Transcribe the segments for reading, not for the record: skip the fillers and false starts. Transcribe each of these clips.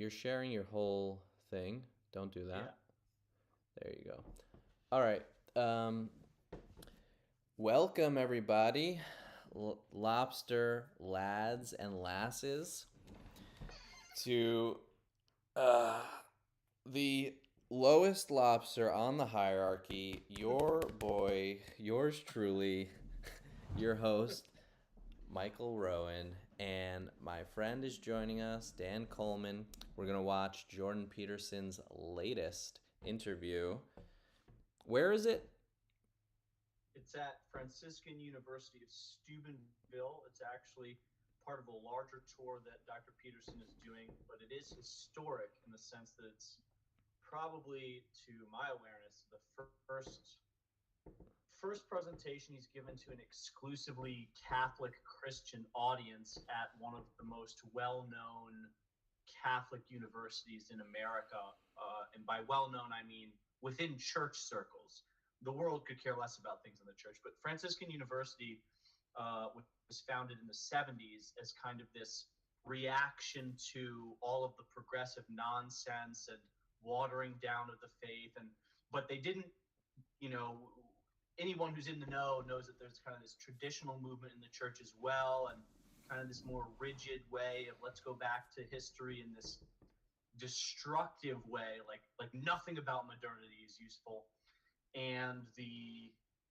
You're sharing your whole thing. Don't do that. Yeah. There you go. All right. Welcome, everybody, lobster lads and lasses, to the lowest lobster on the hierarchy. Your boy, yours truly, your host, Michael Rowan, and my friend is joining us, Dan Coleman. We're going to watch Jordan Peterson's latest interview. Where is it? It's at Franciscan University of Steubenville. It's actually part of a larger tour that Dr. Peterson is doing, but it is historic in the sense that it's probably, to my awareness, the first presentation he's given to an exclusively Catholic Christian audience at one of the most well-known Catholic universities in America. And by well-known, I mean within church circles. The world could care less about things in the church, but Franciscan University was founded in the 70s as kind of this reaction to all of the progressive nonsense and watering down of the faith. But they didn't, anyone who's in the know knows that there's kind of this traditional movement in the church as well, and kind of this more rigid way of let's go back to history in this destructive way, like nothing about modernity is useful. And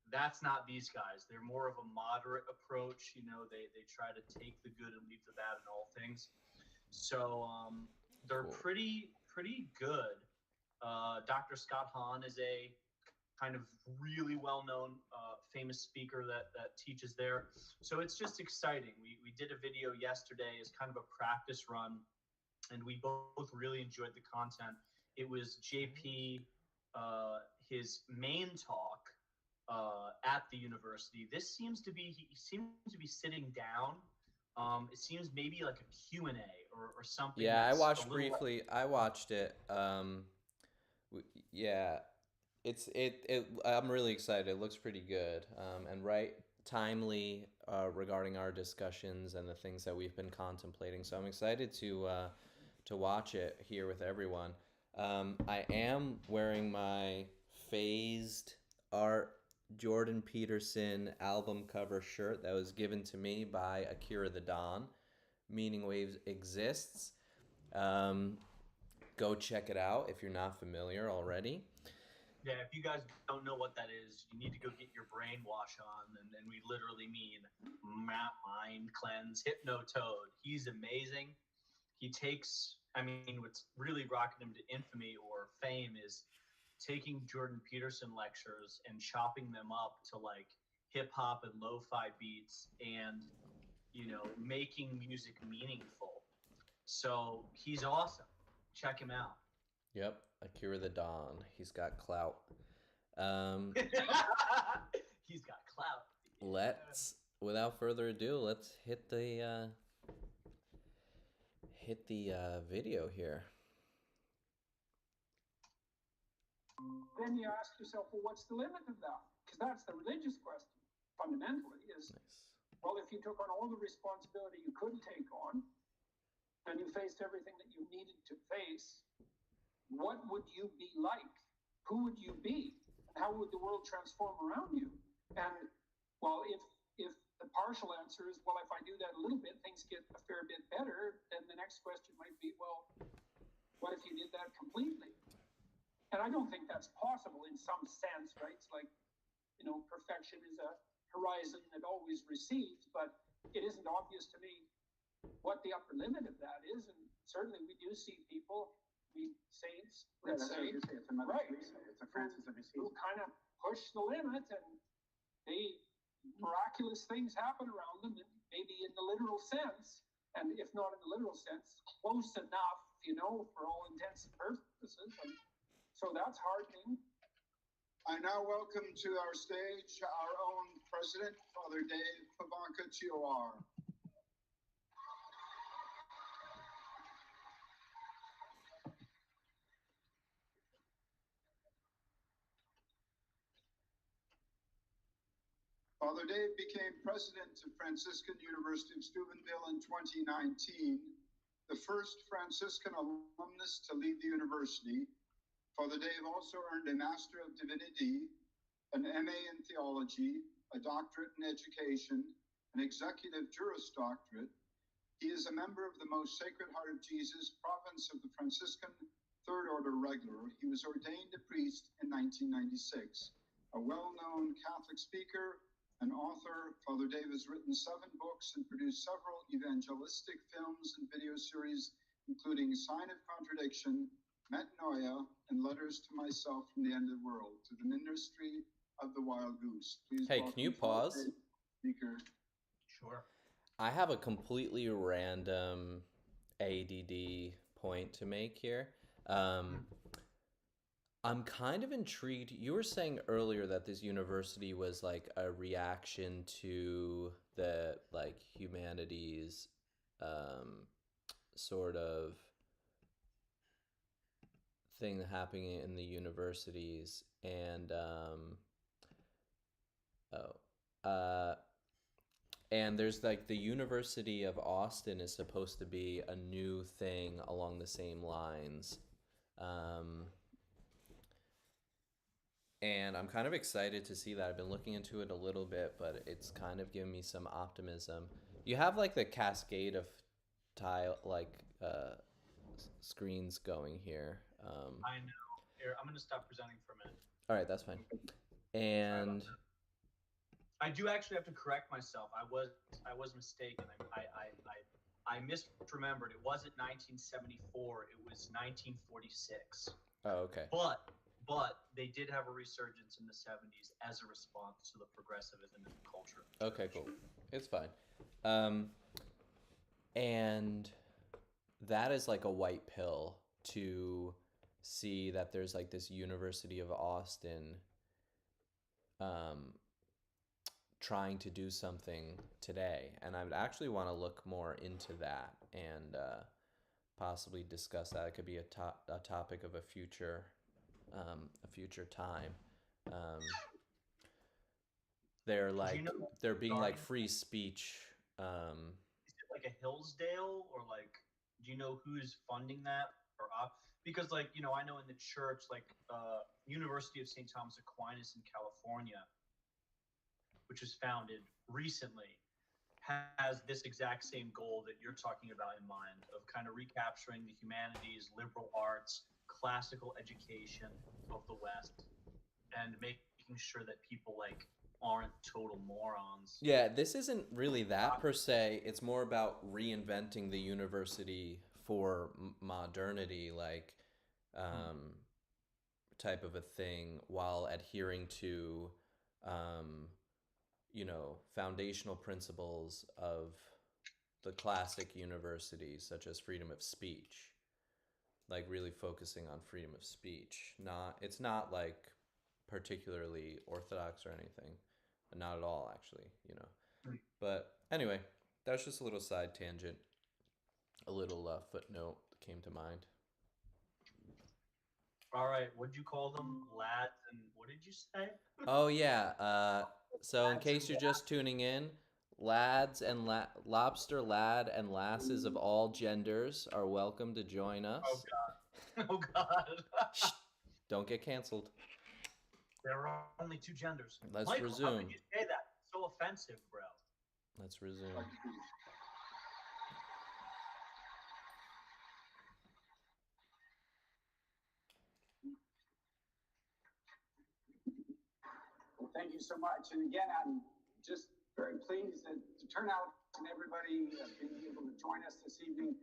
that's not these guys. They're more of a moderate approach. They try to take the good and leave the bad in all things. So they're pretty good. Dr. Scott Hahn is a kind of really well-known, famous speaker that teaches there. So it's just exciting. We did a video yesterday as kind of a practice run, and we both really enjoyed the content. It was JP, his main talk at the university. This he seems to be sitting down. It seems maybe like a Q&A or something. Yeah, I watched briefly. I watched it. Yeah, I'm really excited. It looks pretty good, and right timely regarding our discussions and the things that we've been contemplating. So I'm excited to watch it here with everyone. I am wearing my phased art Jordan Peterson album cover shirt that was given to me by Akira the Don. Meaning Waves exists. Go check it out if you're not familiar already. Yeah, if you guys don't know what that is, you need to go get your brainwash on, and we literally mean mind cleanse, hypnotoad. He's amazing. He takes, what's really rocking him to infamy or fame is taking Jordan Peterson lectures and chopping them up to like hip hop and lo-fi beats and, making music meaningful. So he's awesome. Check him out. Yep, Akira the Don. He's got clout. He's got clout. Without further ado, let's hit the video here. Then you ask yourself, well, what's the limit of that? Because that's the religious question, fundamentally, is, well, if you took on all the responsibility you could take on, and you faced everything that you needed to face, what would you be like? Who would you be? And how would the world transform around you? And, well, if the partial answer is, well, if I do that a little bit, things get a fair bit better, then the next question might be, well, what if you did that completely? And I don't think that's possible in some sense, right? It's like, perfection is a horizon that always recedes, but it isn't obvious to me what the upper limit of that is. And certainly we do see people, saints, let's say, it's a Francis of Assisi, who kind of push the limit, and miraculous things happen around them, and maybe in the literal sense, and if not in the literal sense, close enough, for all intents and purposes. And so that's heartening. I now welcome to our stage our own president, Father Dave Pavanka Chior. Father Dave became president of Franciscan University of Steubenville in 2019, the first Franciscan alumnus to lead the university. Father Dave also earned a Master of Divinity, an MA in Theology, a doctorate in education, an executive Juris Doctorate. He is a member of the Most Sacred Heart of Jesus Province of the Franciscan Third Order Regular. He was ordained a priest in 1996. A well-known Catholic speaker, an author, Father Dave has written 7 books and produced several evangelistic films and video series, including Sign of Contradiction, Metanoia, and Letters to Myself from the End of the World, to the Ministry of the Wild Goose. Please. Hey, can you pause? Speaker. Sure. I have a completely random ADD point to make here. I'm kind of intrigued. You were saying earlier that this university was like a reaction to the like humanities sort of thing happening in the universities, and and there's like the University of Austin is supposed to be a new thing along the same lines. And I'm kind of excited to see that. I've been looking into it a little bit, but it's kind of given me some optimism. You have like the cascade of screens going here. I know. Here, I'm going to stop presenting for a minute. All right, that's fine. And I do actually have to correct myself. I was mistaken. I misremembered. It wasn't 1974. It was 1946. oh, okay. But they did have a resurgence in the 70s as a response to the progressivism in the culture. Okay, cool. It's fine. And that is like a white pill to see that there's like this University of Austin trying to do something today. And I would actually want to look more into that and possibly discuss that. It could be a topic of a future time. They're like they're being like free speech. Is it like a Hillsdale, or like, do you know who's funding that or up? Because like, you know, I know in the church, like University of St. Thomas Aquinas in California, which was founded recently, has this exact same goal that you're talking about in mind, of kind of recapturing the humanities, liberal arts, classical education of the West, and making sure that people like aren't total morons. Yeah, this isn't really that per se. It's more about reinventing the university for modernity, like type of a thing, while adhering to foundational principles of the classic universities, such as freedom of speech. Like really focusing on freedom of speech. It's not like particularly orthodox or anything. Not at all, actually, But anyway, that's just a little side tangent. A little footnote that came to mind. All right, what'd you call them? Lads, and what did you say? Oh yeah. So in case you're just tuning in, lads and lobster lad and lasses of all genders are welcome to join us. Oh God. Oh God. Don't get canceled. There are only 2 genders. Let's Michael, resume. how could you say that? So offensive, bro. Let's resume. Well, thank you so much. And again, I'm just very pleased to turn out and everybody being able to join us this evening.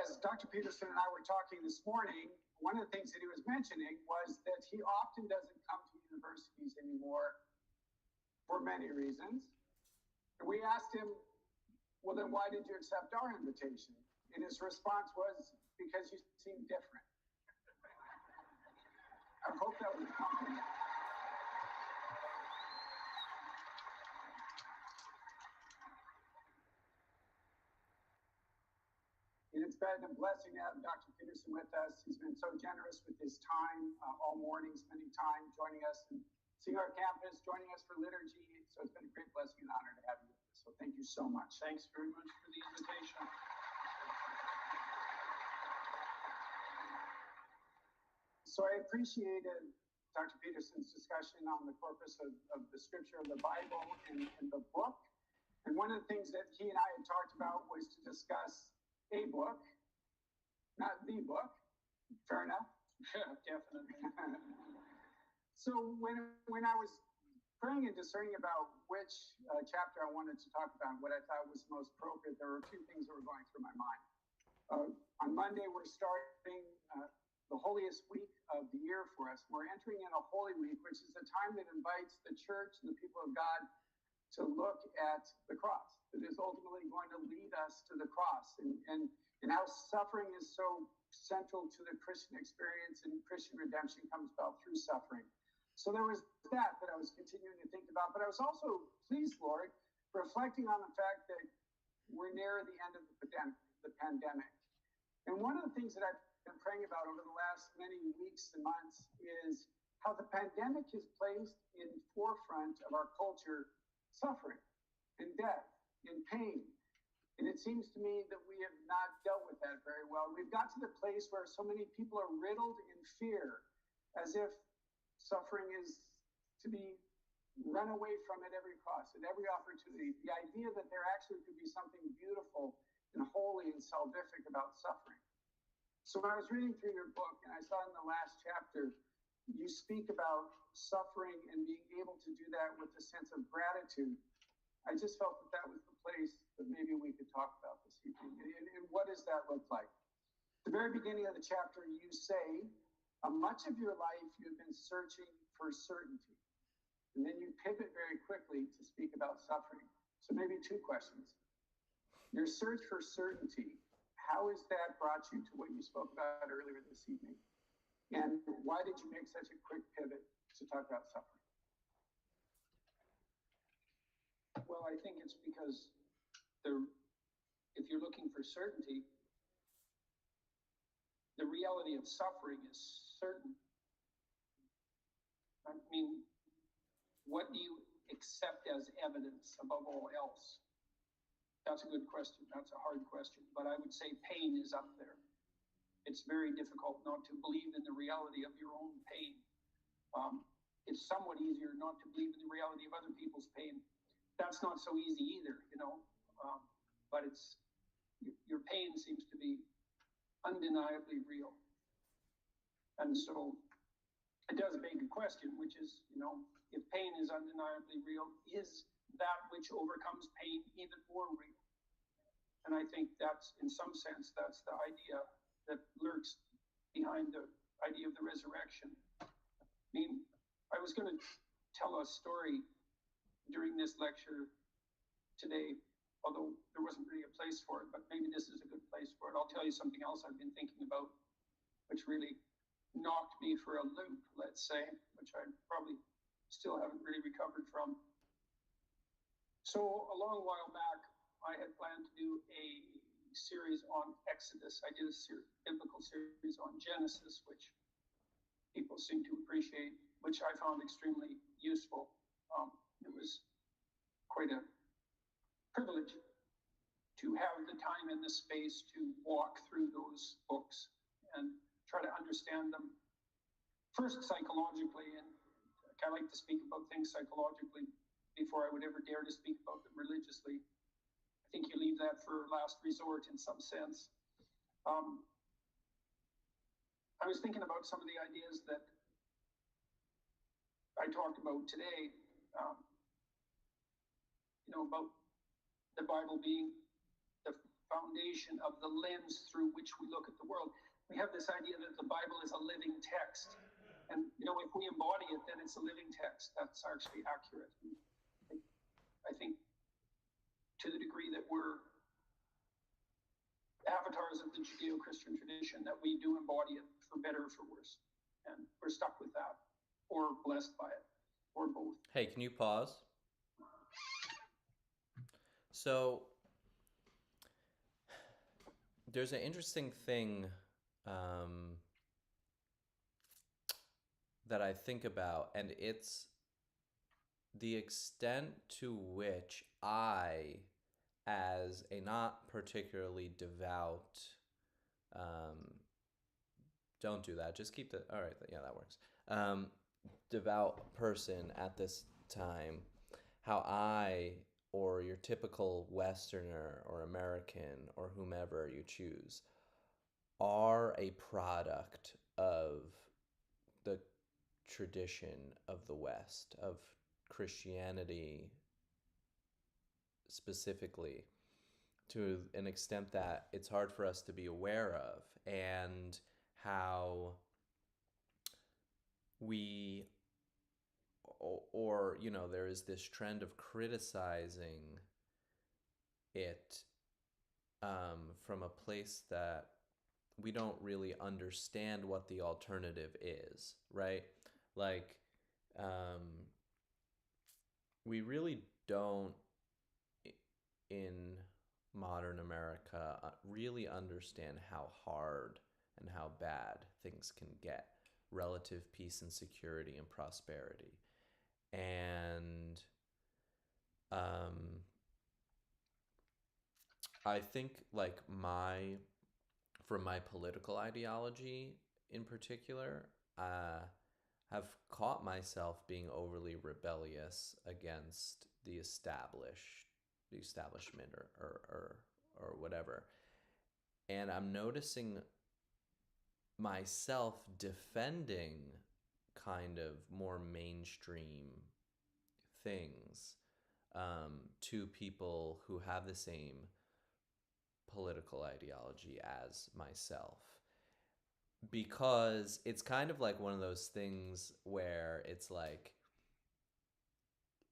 As Dr. Peterson and I were talking this morning, one of the things that he was mentioning was that he often doesn't come to universities anymore for many reasons. And we asked him, well, then why did you accept our invitation? And his response was, because you seem different. I hope that was a compliment. And it's been a blessing to have Dr. Peterson with us. He's been so generous with his time all morning, spending time joining us and seeing our campus, joining us for liturgy. So it's been a great blessing and honor to have you with us. So thank you so much. Thanks very much for the invitation. so I appreciated Dr. Peterson's discussion on the corpus of the scripture of the Bible and the book. And one of the things that he and I had talked about was to discuss a book, not the book. Fair enough? Yeah, definitely. So when I was praying and discerning about which chapter I wanted to talk about, what I thought was most appropriate, there were a few things that were going through my mind. On Monday, we're starting the holiest week of the year for us. We're entering in a Holy Week, which is a time that invites the church and the people of God to look at the cross. It is ultimately going to lead us to the cross, and how suffering is so central to the Christian experience, and Christian redemption comes about through suffering. So there was that I was continuing to think about, but I was also pleased, Lord, reflecting on the fact that we're near the end of the pandemic. And one of the things that I've been praying about over the last many weeks and months is how the pandemic has placed in forefront of our culture suffering and death and pain. And it seems to me that we have not dealt with that very well. We've got to the place where so many people are riddled in fear, as if suffering is to be run away from at every cost, at every opportunity. The idea that there actually could be something beautiful and holy and salvific about suffering. So when I was reading through your book, and I saw in the last chapter, you speak about suffering and being able to do that with a sense of gratitude. I just felt that that was the place that maybe we could talk about this evening. And what does that look like? At the very beginning of the chapter, you say, much of your life you've been searching for certainty. And then you pivot very quickly to speak about suffering. So maybe two questions. Your search for certainty, how has that brought you to what you spoke about earlier this evening? And why did you make such a quick pivot to talk about suffering? Well, I think it's because if you're looking for certainty, the reality of suffering is certain. I mean, what do you accept as evidence above all else? That's a good question. That's a hard question. But I would say pain is up there. It's very difficult not to believe in the reality of your own pain. It's somewhat easier not to believe in the reality of other people's pain. That's not so easy either, you know. But your pain seems to be undeniably real. And so it does beg a question, which is, you know, if pain is undeniably real, is that which overcomes pain even more real? And I think that's, in some sense, that's the idea that lurks behind the idea of the resurrection. I mean, I was going to tell a story during this lecture today, although there wasn't really a place for it, but maybe this is a good place for it. I'll tell you something else I've been thinking about, which really knocked me for a loop, let's say, which I probably still haven't really recovered from. So a long while back, I had planned to do a series on Exodus. I did a biblical series on Genesis, which people seem to appreciate, which I found extremely useful. It was quite a privilege to have the time and the space to walk through those books and try to understand them first psychologically. And I like to speak about things psychologically before I would ever dare to speak about them religiously. I think you leave that for last resort in some sense. I was thinking about some of the ideas that I talked about today, you know, about the Bible being the foundation of the lens through which we look at the world. We have this idea that the Bible is a living text. And, you know, if we embody it, then it's a living text. That's actually accurate. I think to the degree that we're avatars of the Judeo-Christian tradition, that we do embody it for better or for worse. And we're stuck with that, or blessed by it, or both. Hey, can you pause? So there's an interesting thing that I think about, and it's the extent to which I, as a not particularly devout don't do that. Just keep the. All right, yeah, that works. Devout person at this time, how I or your typical Westerner or American or whomever you choose are a product of the tradition of the West, of Christianity specifically, to an extent that it's hard for us to be aware of, and how we, or you know, there is this trend of criticizing it from a place that we don't really understand what the alternative is, right? Like, um, we really don't in modern America really understand how hard and how bad things can get, relative peace and security and prosperity. And I think, like, for my political ideology in particular, have caught myself being overly rebellious against the establishment, or whatever. And I'm noticing myself defending kind of more mainstream things, to people who have the same political ideology as myself, because it's kind of like one of those things where it's like,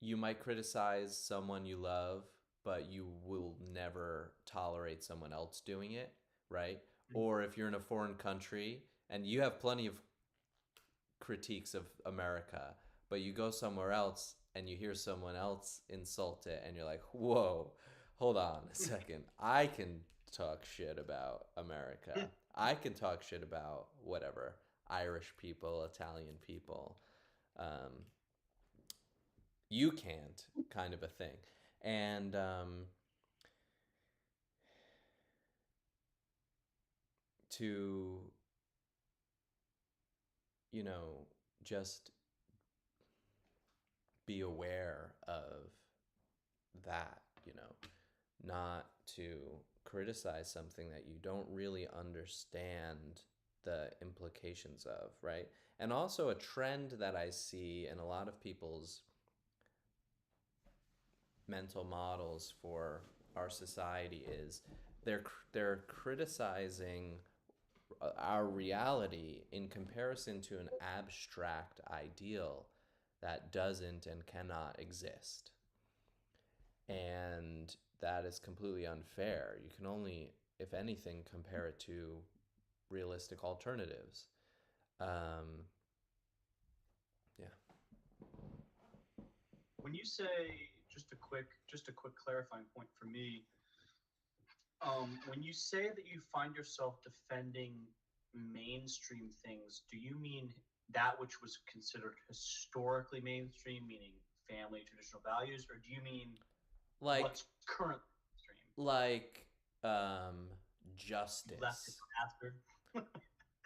you might criticize someone you love, but you will never tolerate someone else doing it, right? Or if you're in a foreign country and you have plenty of critiques of America, but you go somewhere else and you hear someone else insult it, and you're like, whoa, hold on a second. I can talk shit about America. I can talk shit about whatever, Irish people, Italian people. You can't, kind of a thing. And to, you know, just be aware of that, you know, not to criticize something that you don't really understand the implications of, right? And also, a trend that I see in a lot of people's mental models for our society is they're criticizing our reality in comparison to an abstract ideal that doesn't and cannot exist. And that is completely unfair. You can only, if anything, compare it to realistic alternatives. Yeah. When you say, just a quick clarifying point for me, when you say that you find yourself defending mainstream things, do you mean that which was considered historically mainstream, meaning family, traditional values, or do you mean Like, what's currently mainstream? like, You leftist justice, bastard.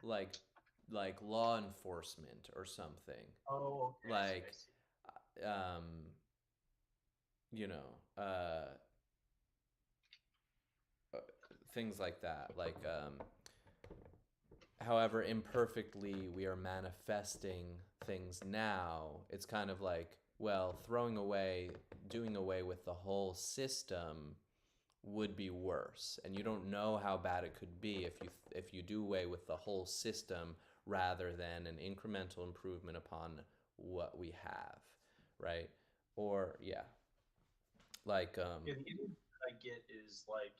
like, law enforcement or something. Oh, okay. Like, I see. you know, things like that. Like, however imperfectly we are manifesting things now, it's kind of like, well, doing away with the whole system would be worse, and you don't know how bad it could be if you do away with the whole system rather than an incremental improvement upon what we have, right? Or yeah, like, Yeah, the image that I get is like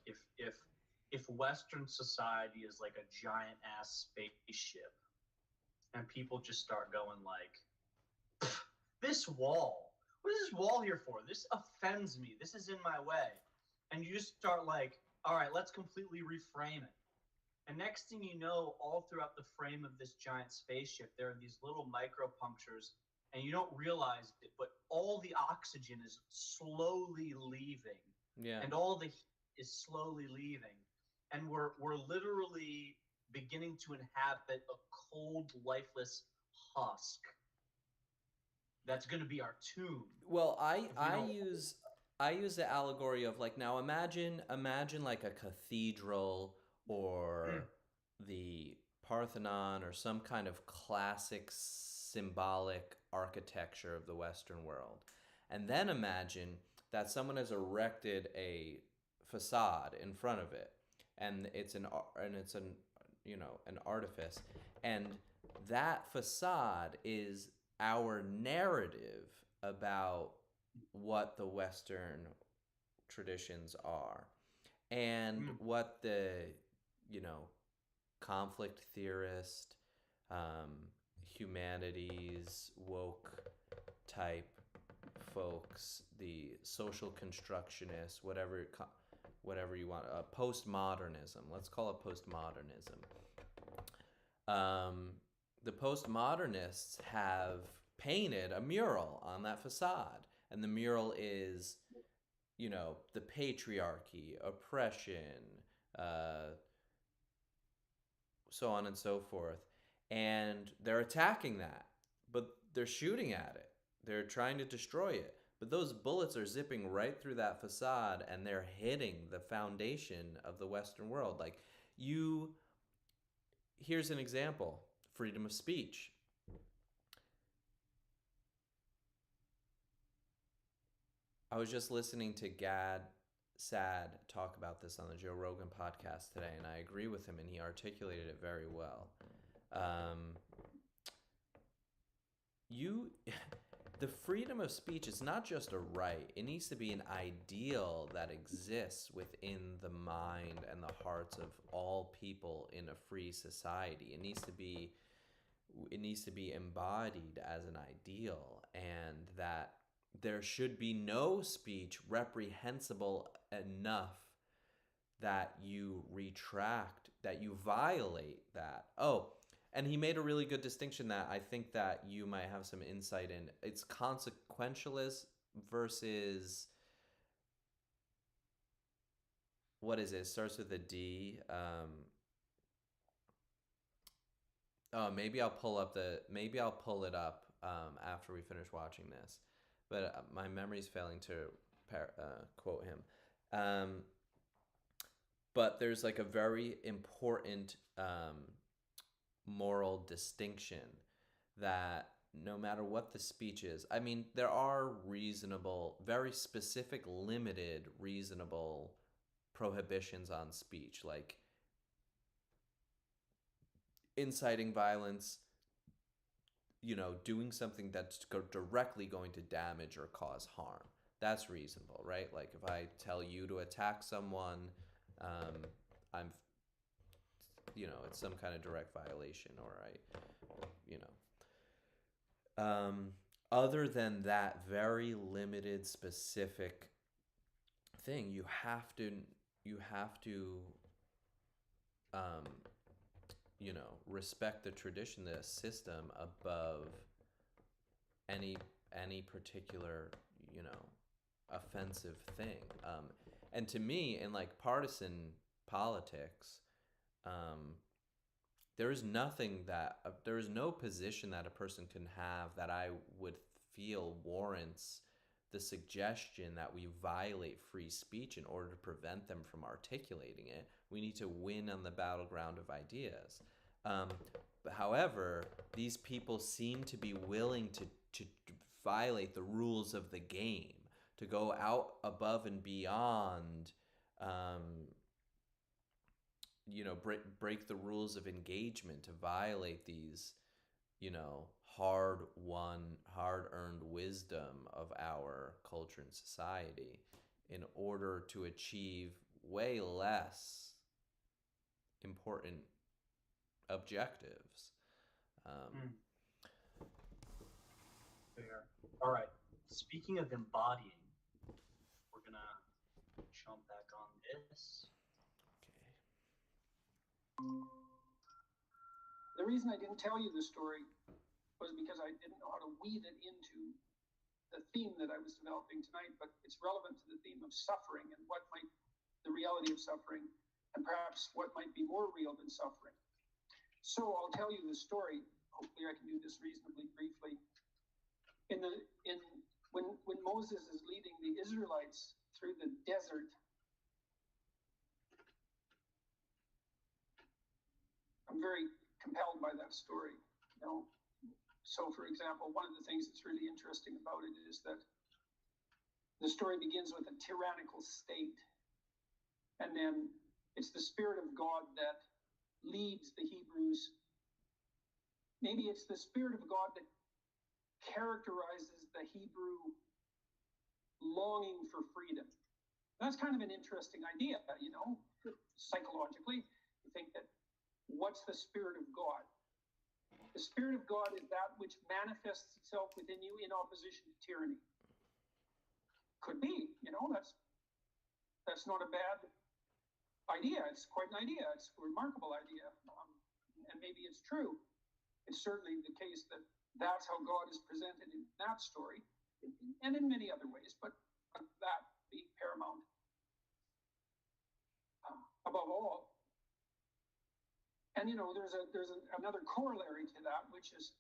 if Western society is like a giant ass spaceship, and people just start going like, this wall. What is this wall here for? This offends me. This is in my way. And you just start like, all right, let's completely reframe it. And next thing you know, all throughout the frame of this giant spaceship, there are these little micro punctures, and you don't realize it, but all the oxygen is slowly leaving, yeah, and all the heat is slowly leaving, and we're literally beginning to inhabit a cold, lifeless husk. That's going to be our tomb. Well, If we don't. I use the allegory of like, now imagine like a cathedral or the Parthenon or some kind of classic symbolic architecture of the Western world. And then imagine that someone has erected a facade in front of it, and it's an an artifice, and that facade is our narrative about what the Western traditions are, and what the you know conflict theorist, humanities woke type folks, the social constructionists, whatever you want, postmodernism. Let's call it postmodernism. The postmodernists have painted a mural on that facade, and the mural is, the patriarchy, oppression, so on and so forth, and they're attacking that, but they're shooting at it. They're trying to destroy it. But those bullets are zipping right through that facade, and they're hitting the foundation of the Western world. Like, here's an example: freedom of speech. I was just listening to Gad Sad talk about this on the Joe Rogan podcast today, and I agree with him, and he articulated it very well. The freedom of speech is not just a right. It needs to be an ideal that exists within the mind and the hearts of all people in a free society. It needs to be embodied as an ideal, and that there should be no speech reprehensible enough that you retract, that you violate that. Oh, and he made a really good distinction that I think that you might have some insight in. It's consequentialist versus, what is it? It starts with a D. Maybe I'll pull it up after we finish watching this. But my memory's failing to quote him. But there's like a very important moral distinction that no matter what the speech is, I mean, there are reasonable, very specific, limited, reasonable prohibitions on speech, like inciting violence, doing something that's directly going to damage or cause harm. That's reasonable, right? Like if I tell you to attack someone, I'm, it's some kind of direct violation, or other than that very limited, specific thing, you have to respect the tradition, the system above any particular, offensive thing. And to me, in like partisan politics, there is no position that a person can have that I would feel warrants the suggestion that we violate free speech in order to prevent them from articulating it. We need to win on the battleground of ideas. However, these people seem to be willing to violate the rules of the game, to go out above and beyond, break the rules of engagement, to violate these, hard-earned wisdom of our culture and society in order to achieve way less important objectives. Fair. All right. Speaking of embodying, we're going to jump back on this. Okay. The reason I didn't tell you the story was because I didn't know how to weave it into the theme that I was developing tonight, but it's relevant to the theme of suffering and the reality of suffering, and perhaps what might be more real than suffering. So I'll tell you the story. Hopefully I can do this reasonably briefly. When Moses is leading the Israelites through the desert, I'm very compelled by that story. You know? So, for example, one of the things that's really interesting about it is that the story begins with a tyrannical state, and then it's the Spirit of God that leads the Hebrews. Maybe it's the Spirit of God that characterizes the Hebrew longing for freedom. That's kind of an interesting idea, you know, psychologically. You think that what's the Spirit of God? The Spirit of God is that which manifests itself within you in opposition to tyranny. Could be, you know, that's not a bad idea. It's quite an idea. It's a remarkable idea. And maybe it's true. It's certainly the case that that's how God is presented in that story, and in many other ways, but that being paramount above all. And you know, there's another corollary to that, which is,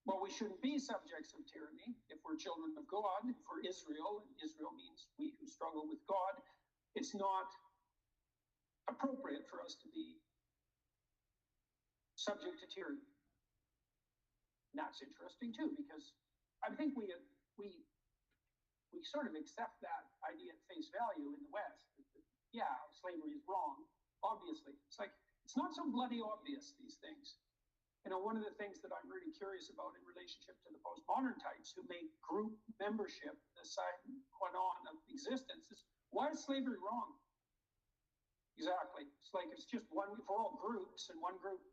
well, we shouldn't be subjects of tyranny if we're children of God. For Israel, and Israel means we who struggle with God, it's not appropriate for us to be subject to tyranny. And that's interesting too, because I think we sort of accept that idea at face value in the West. Yeah, slavery is wrong, obviously. It's like, it's not so bloody obvious, these things. You know, one of the things that I'm really curious about in relationship to the postmodern types who make group membership the sine qua non of existence is, why is slavery wrong? Exactly. It's like, it's just one, for all groups, and one group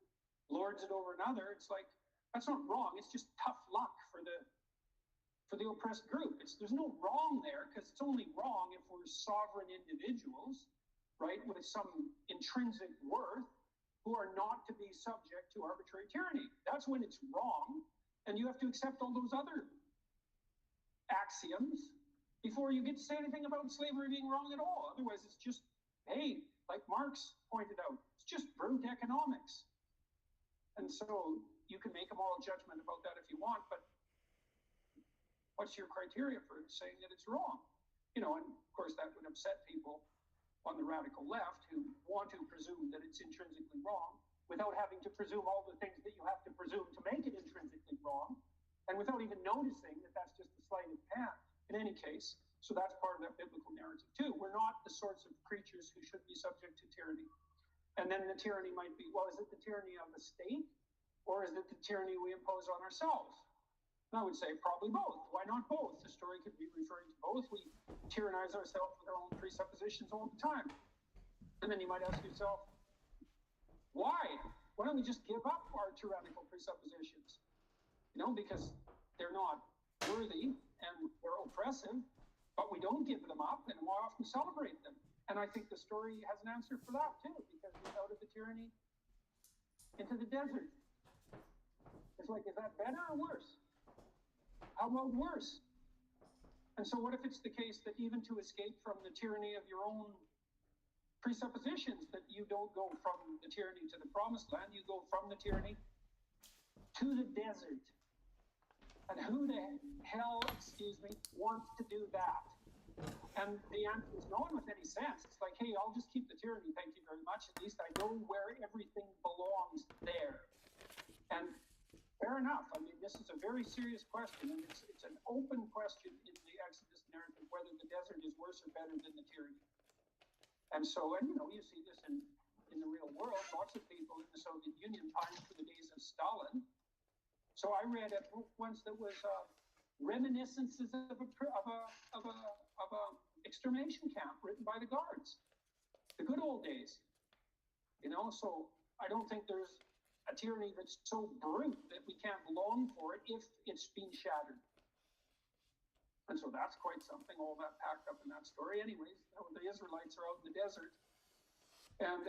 lords it over another. It's like, that's not wrong. It's just tough luck for the oppressed group. There's no wrong there, because it's only wrong if we're sovereign individuals, right, with some intrinsic worth, who are not to be subject to arbitrary tyranny. That's when it's wrong, and you have to accept all those other axioms before you get to say anything about slavery being wrong at all. Otherwise, it's just, hey, like Marx pointed out, it's just brute economics. And so you can make a moral judgment about that if you want, but what's your criteria for saying that it's wrong? You know, and of course that would upset people on the radical left who want to presume that it's intrinsically wrong without having to presume all the things that you have to presume to make it intrinsically wrong, and without even noticing that that's just a sleight of hand in any case. So that's part of that biblical narrative too. We're not the sorts of creatures who should be subject to tyranny. And then the tyranny might be, well, is it the tyranny of the state, or is it the tyranny we impose on ourselves? And I would say probably both. Why not both? The story could be referring to both. We tyrannize ourselves with our own presuppositions all the time. And then you might ask yourself, why? Why don't we just give up our tyrannical presuppositions? You know, because they're not worthy and they're oppressive, but we don't give them up, and more often celebrate them. And I think the story has an answer for that too, because we're out of the tyranny into the desert. It's like, is that better or worse? How about worse? And so what if it's the case that even to escape from the tyranny of your own presuppositions, that you don't go from the tyranny to the promised land, you go from the tyranny to the desert? And who the hell, wants to do that? And the answer is no one with any sense. It's like, hey, I'll just keep the tyranny, thank you very much. At least I know where everything belongs there. And fair enough. I mean, this is a very serious question, and it's an open question in the Exodus narrative, whether the desert is worse or better than the tyranny. And so, and you know, you see this in the real world. Lots of people in the Soviet Union pined for the days of Stalin. So I read a book once that was reminiscences of a extermination camp written by the guards, the good old days. You know, so I don't think there's a tyranny that's so brute that we can't long for it if it's been shattered. And so that's quite something, all that packed up in that story. Anyways, the Israelites are out in the desert, and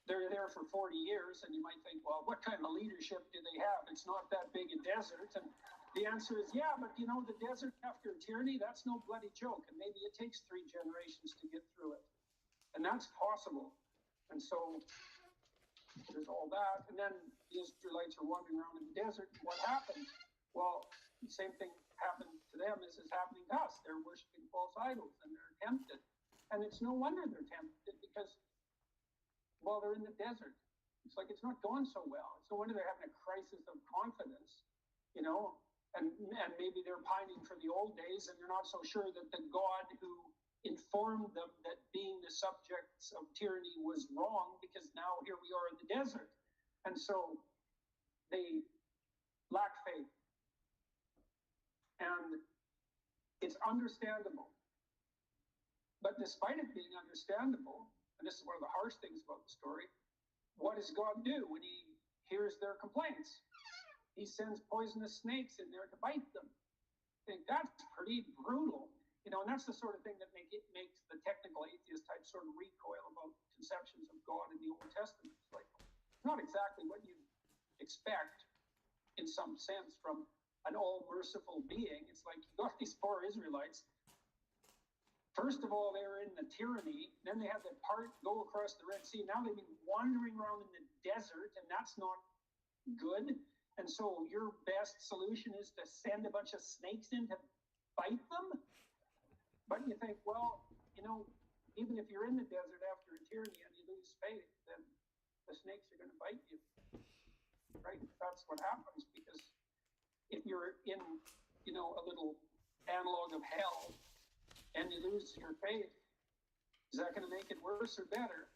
they're there for 40 years, and you might think, well, what kind of leadership do they have? It's not that big a desert. And the answer is, yeah, but you know, the desert after tyranny, that's no bloody joke. And maybe it takes 3 generations to get through it. And that's possible. And so there's all that. And then the Israelites are wandering around in the desert. What happened? Well, the same thing happened to them as is happening to us. They're worshiping false idols and they're tempted. And it's no wonder they're tempted because, well, they're in the desert. It's like it's not going so well. It's no wonder they're having a crisis of confidence, and maybe they're pining for the old days and they're not so sure that the God who informed them that being the subjects of tyranny was wrong, because now here we are in the desert. And so they lack faith. And it's understandable. But despite it being understandable, and this is one of the harsh things about the story, what does God do when he hears their complaints? He sends poisonous snakes in there to bite them. I think that's pretty brutal. And that's the sort of thing that makes the technical atheist type sort of recoil about conceptions of God in the Old Testament. It's like, not exactly what you expect in some sense from an all-merciful being. It's like, you got these poor Israelites. First of all, they were in the tyranny. Then they had to go across the Red Sea. Now they've been wandering around in the desert, and that's not good. And so your best solution is to send a bunch of snakes in to bite them? But you think, well, even if you're in the desert after a tyranny and you lose faith, then the snakes are going to bite you. Right? That's what happens, because if you're in, a little analog of hell and you lose your faith, is that going to make it worse or better?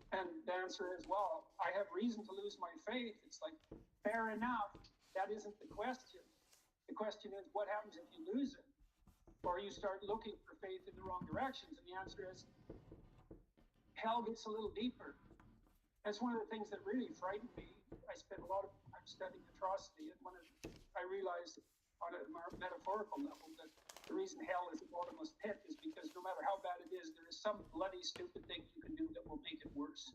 And the answer is, well, I have reason to lose my faith. It's like, fair enough. That isn't the question. The question is, what happens if you lose it? Or you start looking for faith in the wrong directions? And the answer is, hell gets a little deeper. That's one of the things that really frightened me. I spent a lot of time studying atrocity, and I realized on a metaphorical level that the reason hell is a bottomless pit is because no matter how bad it is, there is some bloody, stupid thing you can do that will make it worse.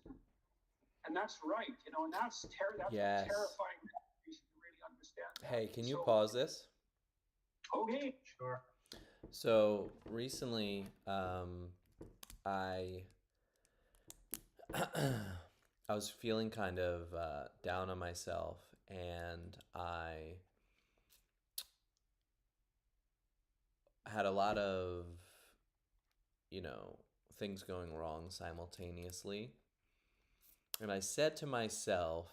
And that's right, and that's Yes. terrifying. You should really understand that. Hey, can you pause this? Okay. Sure. So recently, I I was feeling kind of down on myself, and I had a lot of, things going wrong simultaneously. And I said to myself,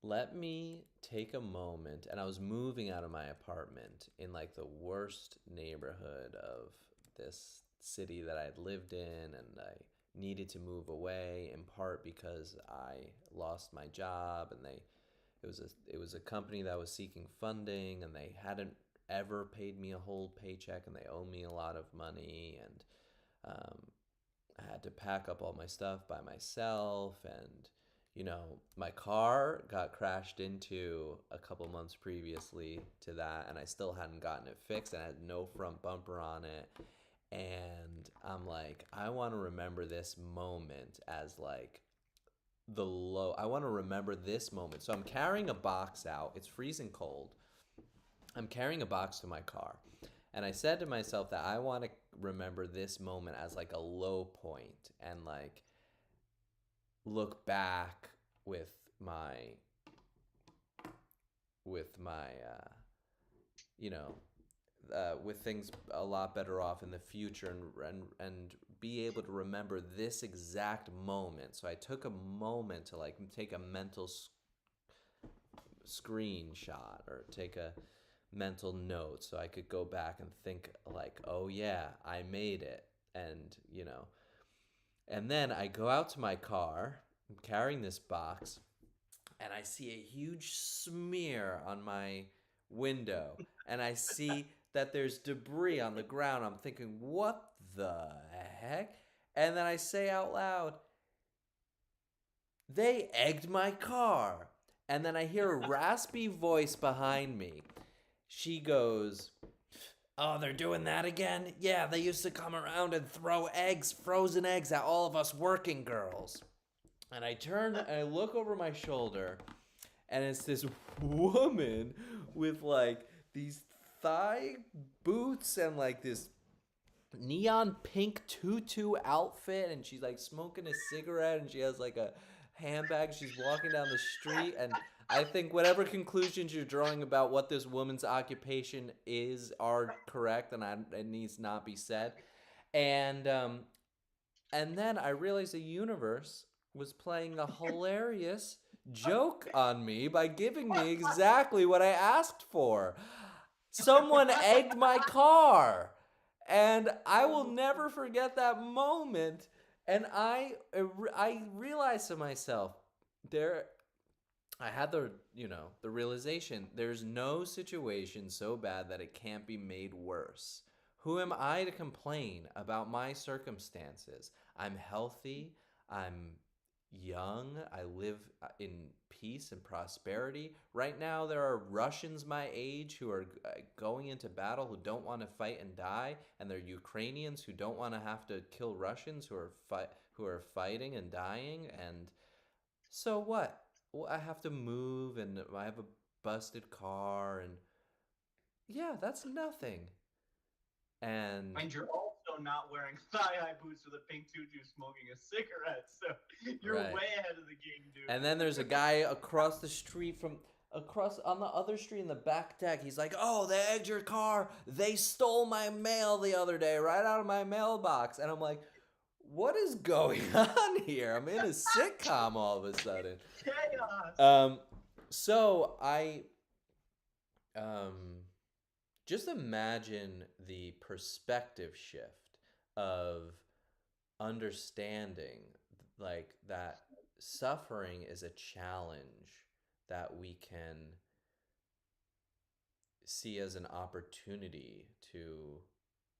let me take a moment. And I was moving out of my apartment in like the worst neighborhood of this city that I'd lived in, and I needed to move away in part because I lost my job, and it was a company that was seeking funding, and they hadn't ever paid me a whole paycheck, and they owe me a lot of money, and I had to pack up all my stuff by myself, and my car got crashed into a couple months previously to that, and I still hadn't gotten it fixed, and I had no front bumper on it. And I'm like, I want to remember this moment as like I want to remember this moment. So I'm carrying a box out. It's freezing cold. I'm carrying a box to my car. And I said to myself that I want to remember this moment as like a low point, and like look back with my with things a lot better off in the future, and be able to remember this exact moment. So I took a moment to like take a mental screenshot or take a mental note so I could go back and think like, oh yeah, I made it. And and then I go out to my car, I'm carrying this box, and I see a huge smear on my window, and I see that there's debris on the ground. I'm thinking, what the heck? And then I say out loud, they egged my car. And then I hear a raspy voice behind me. She goes, oh, they're doing that again? Yeah, they used to come around and throw frozen eggs at all of us working girls. And I turn and I look over my shoulder, and it's this woman with like these thigh boots and like this neon pink tutu outfit, and she's like smoking a cigarette, and she has like a handbag. She's walking down the street, and I think whatever conclusions you're drawing about what this woman's occupation is are correct, and it needs not be said. And then I realized the universe was playing a hilarious joke on me by giving me exactly what I asked for. Someone egged my car. And I will never forget that moment. And I realized to myself, there I had the realization, there's no situation so bad that it can't be made worse. Who am I to complain about my circumstances? I'm healthy, I'm young, I live in peace and prosperity. Right now there are Russians my age who are going into battle who don't want to fight and die, and there are Ukrainians who don't want to have to kill Russians who are fighting and dying. And so what? Well, I have to move, and I have a busted car, and yeah, that's nothing. And And you're also not wearing thigh-high boots with a pink tutu smoking a cigarette, so you're right. way ahead of the game, dude. And then there's a guy across the street across on the other street in the back deck. He's like, "Oh, they egged your car. They stole my mail the other day right out of my mailbox." And I'm like, what is going on here? I'm in a sitcom all of a sudden. Chaos. So I just imagine the perspective shift of understanding like that suffering is a challenge that we can see as an opportunity to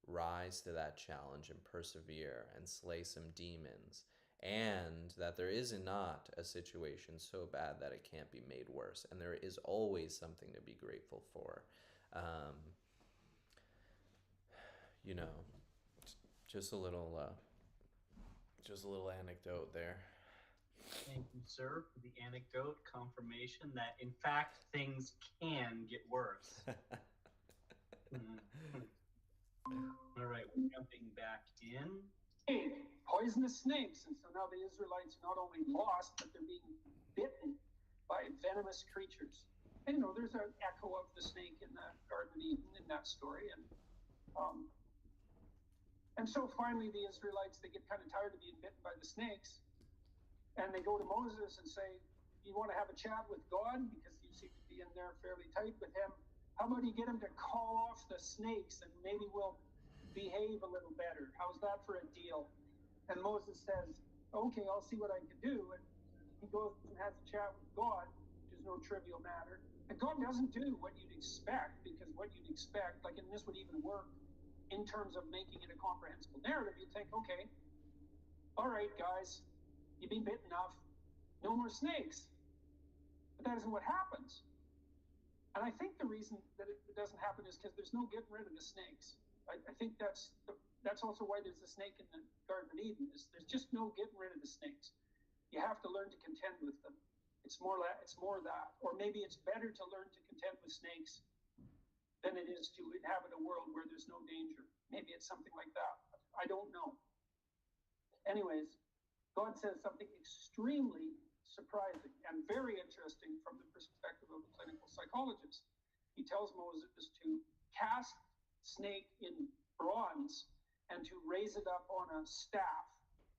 rise to that challenge and persevere and slay some demons, and that there is not a situation so bad that it can't be made worse, and there is always something to be grateful for. um, you know, just a little anecdote there. Thank you, sir, for the anecdote confirmation that, in fact, things can get worse. All right, we're jumping back in. Hey, poisonous snakes. And so now the Israelites not only lost, but they're being bitten by venomous creatures. And there's an echo of the snake in the Garden of Eden in that story. And so finally the Israelites, they get kind of tired of being bitten by the snakes. And they go to Moses and say, "You want to have a chat with God? Because you seem to be in there fairly tight with him. How about you get him to call off the snakes and maybe we'll behave a little better? How's that for a deal?" And Moses says, "Okay, I'll see what I can do." And he goes and has a chat with God, which is no trivial matter. And God doesn't do what you'd expect, because what you'd expect, like, and this would even work in terms of making it a comprehensible narrative, you'd think, okay, all right, guys, you've been bitten enough, no more snakes. But that isn't what happens. And I think the reason that it doesn't happen is because there's no getting rid of the snakes. I think that's also why there's a snake in the Garden of Eden. There's just no getting rid of the snakes. You have to learn to contend with them. It's more that, or maybe it's better to learn to contend with snakes than it is to inhabit a world where there's no danger. Maybe it's something like that. I don't know. Anyways, God says something extremely surprising and very interesting from the perspective of a clinical psychologist. He tells Moses to cast snake in bronze and to raise it up on a staff.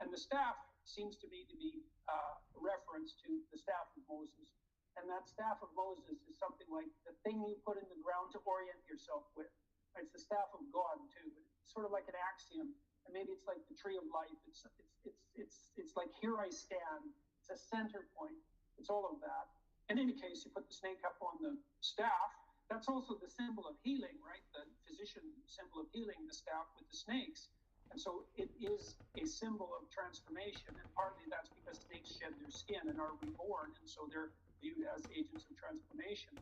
And the staff seems to me to be a reference to the staff of Moses. And that staff of Moses is something like the thing you put in the ground to orient yourself with. It's the staff of God too. It's sort of like an axiom, and maybe it's like the tree of life. It's like, here I stand. It's a center point. It's all of that. In any case, you put the snake up on the staff. That's also the symbol of healing, right? The physician symbol of healing, the staff with the snakes. And so it is a symbol of transformation, and partly that's because snakes shed their skin and are reborn, and so they're viewed as agents of transformation.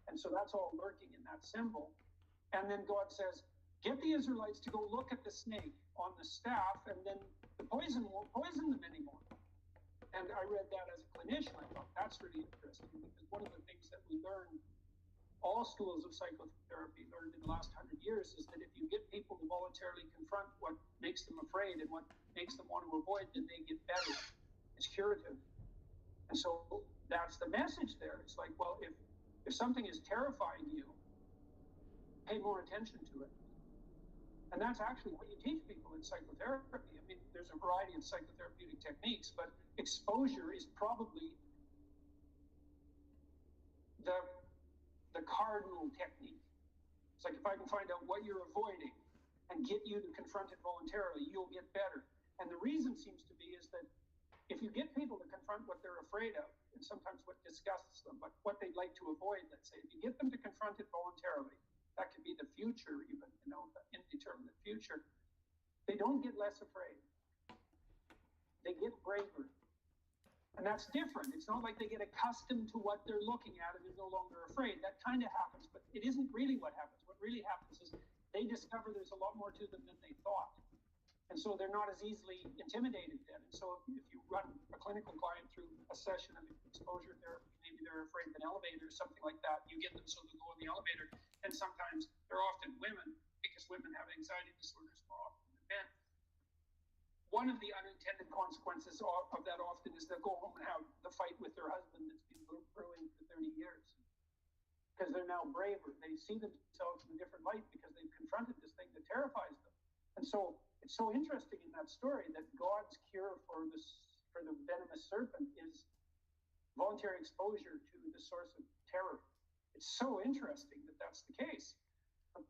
And so that's all lurking in that symbol. And then God says, get the Israelites to go look at the snake on the staff, and then the poison won't poison them anymore. And I read that as a clinician. I thought that's really interesting, because one of the things that we learn all schools of psychotherapy learned in the last 100 years is that if you get people to voluntarily confront what makes them afraid and what makes them want to avoid, then they get better. It's curative. And so that's the message there. It's like, well, if something is terrifying you, pay more attention to it. And that's actually what you teach people in psychotherapy. I mean, there's a variety of psychotherapeutic techniques, but exposure is probably the cardinal technique. It's like, if I can find out what you're avoiding and get you to confront it voluntarily, you'll get better. And the reason seems to be is that if you get people to confront what they're afraid of, and sometimes what disgusts them, but what they'd like to avoid, let's say, if you get them to confront it voluntarily, that could be the future even, the indeterminate future, they don't get less afraid. They get braver. And that's different. It's not like they get accustomed to what they're looking at and they're no longer afraid. That kind of happens, but it isn't really what happens. What really happens is they discover there's a lot more to them than they thought. And so they're not as easily intimidated then. And so if you run a clinical client through a session of exposure therapy, maybe they're afraid of an elevator or something like that, you get them so they'll go in the elevator. And sometimes they're often women, because women have anxiety disorders more often than men. One of the unintended consequences of that often is they'll go home and have the fight with their husband that's been brewing for 30 years. Because they're now braver. They see themselves in a different light because they've confronted this thing that terrifies them. And so it's so interesting in that story that God's cure for the venomous serpent is voluntary exposure to the source of terror. It's so interesting that that's the case. But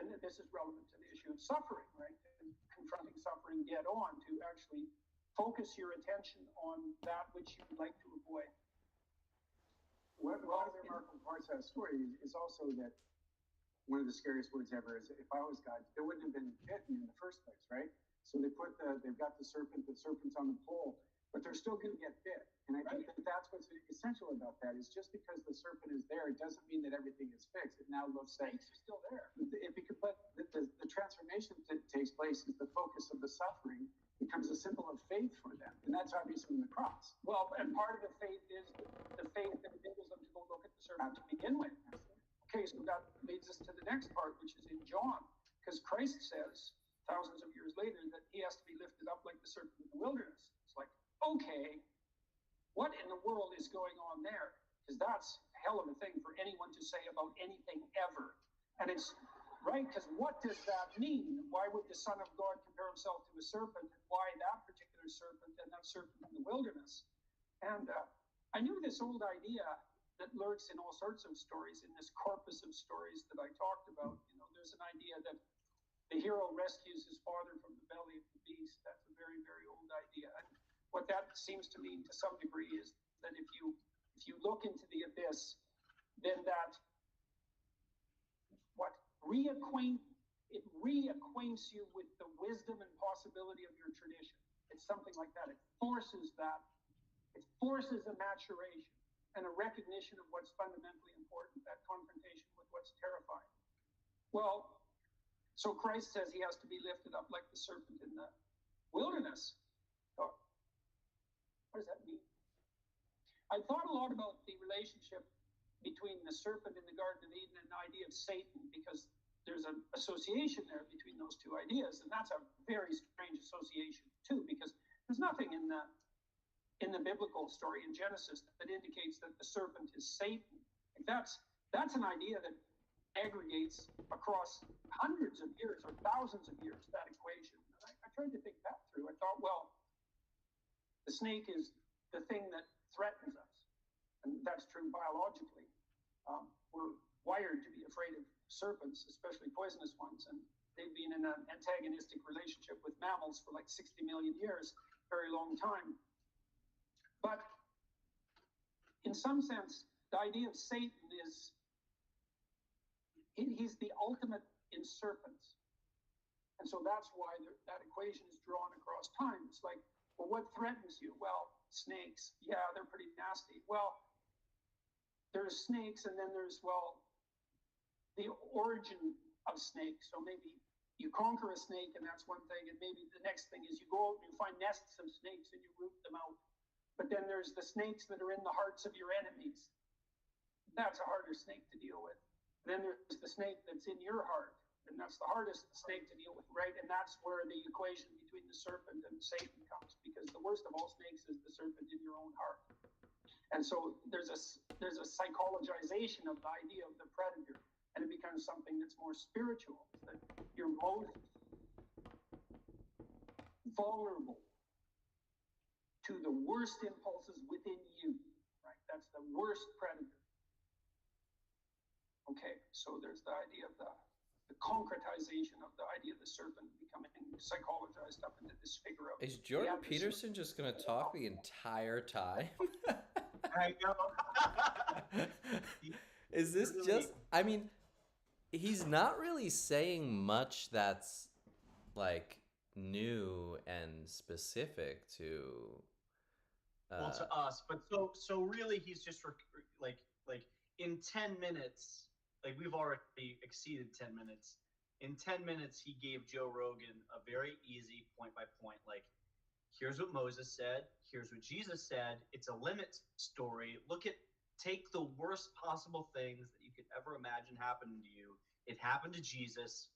and this is relevant to the issue of suffering, right? And confronting suffering dead on, to actually focus your attention on that which you would like to avoid. One of the remarkable parts of that story is also that one of the scariest words ever is, if I was God, they wouldn't have been bitten in the first place, right? So they've got the serpent's on the pole, but they're still going to get bit. And I think that's what's essential about that, is just because the serpent is there, it doesn't mean that everything is fixed. It now looks like it's still there. But the transformation that takes place is the focus of the suffering becomes a symbol of faith for them. And that's obviously in the cross. Well, and part of the faith is the faith that enables them to go look at the serpent to begin with. Okay, so that leads us to the next part, which is in John, because Christ says thousands of years later that he has to be lifted up like the serpent in the wilderness. It's like, okay, what in the world is going on there? Because that's a hell of a thing for anyone to say about anything ever. And it's right, because what does that mean? Why would the Son of God compare himself to a serpent? And why that particular serpent and that serpent in the wilderness? And I knew this old idea that lurks in all sorts of stories, in this corpus of stories that I talked about. There's an idea that the hero rescues his father from the belly of the beast. That's a very, very old idea. And what that seems to mean to some degree is that if you look into the abyss, then that it reacquaints you with the wisdom and possibility of your tradition. It's something like that. It forces that. It forces a maturation and a recognition of what's fundamentally important, that confrontation with what's terrifying. Well, so Christ says he has to be lifted up like the serpent in the wilderness. So, what does that mean? I thought a lot about the relationship between the serpent in the Garden of Eden and the idea of Satan, because there's an association there between those two ideas, and that's a very strange association too, because there's nothing in the biblical story in Genesis that indicates that the serpent is Satan. That's an idea that aggregates across hundreds of years or thousands of years, that equation. And I tried to think that through. I thought, well, the snake is the thing that threatens us, and that's true biologically. We're wired to be afraid of serpents, especially poisonous ones, and they've been in an antagonistic relationship with mammals for like 60 million years, very long time. But in some sense, the idea of Satan is, he's the ultimate in serpents. And so that's why that equation is drawn across time. It's like, well, what threatens you? Well, snakes. Yeah, they're pretty nasty. Well, there's snakes, and then there's, the origin of snakes. So maybe you conquer a snake, and that's one thing, and maybe the next thing is you go out and you find nests of snakes and you root them out. But then there's the snakes that are in the hearts of your enemies. That's a harder snake to deal with. And then there's the snake that's in your heart, and that's the hardest snake to deal with, right? And that's where the equation between the serpent and Satan comes, because the worst of all snakes is the serpent in your own heart. And so there's a psychologization of the idea of the predator, and it becomes something that's more spiritual, that you're most vulnerable to the worst impulses within you, right? That's the worst predator. Okay, so there's the idea of the concretization of the idea of the serpent becoming psychologized up into this figure of. Is Jordan Peterson just going to talk the entire time? I know. Is this Really? just, I mean, he's not really saying much that's like new and specific to Well, to us, but so really he's just like in 10 minutes, like we've already exceeded 10 minutes. In 10 minutes, he gave Joe Rogan a very easy point by point, like, here's what Moses said, here's what Jesus said. It's a limit story. Take the worst possible things that you could ever imagine happening to you. It happened to Jesus.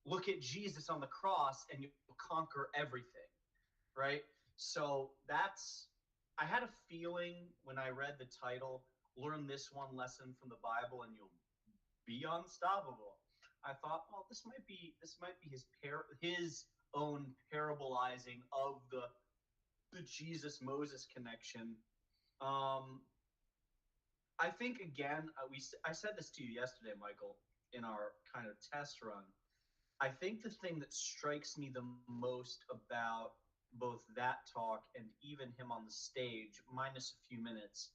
Look at Jesus on the cross and you'll conquer everything, right? So I had a feeling when I read the title, learn this one lesson from the Bible and you'll be unstoppable. I thought, well, this might be his own parabolizing of the Jesus Moses connection. I think again, I said this to you yesterday, Michael, in our kind of test run. I think the thing that strikes me the most about both that talk and even him on the stage, minus a few minutes,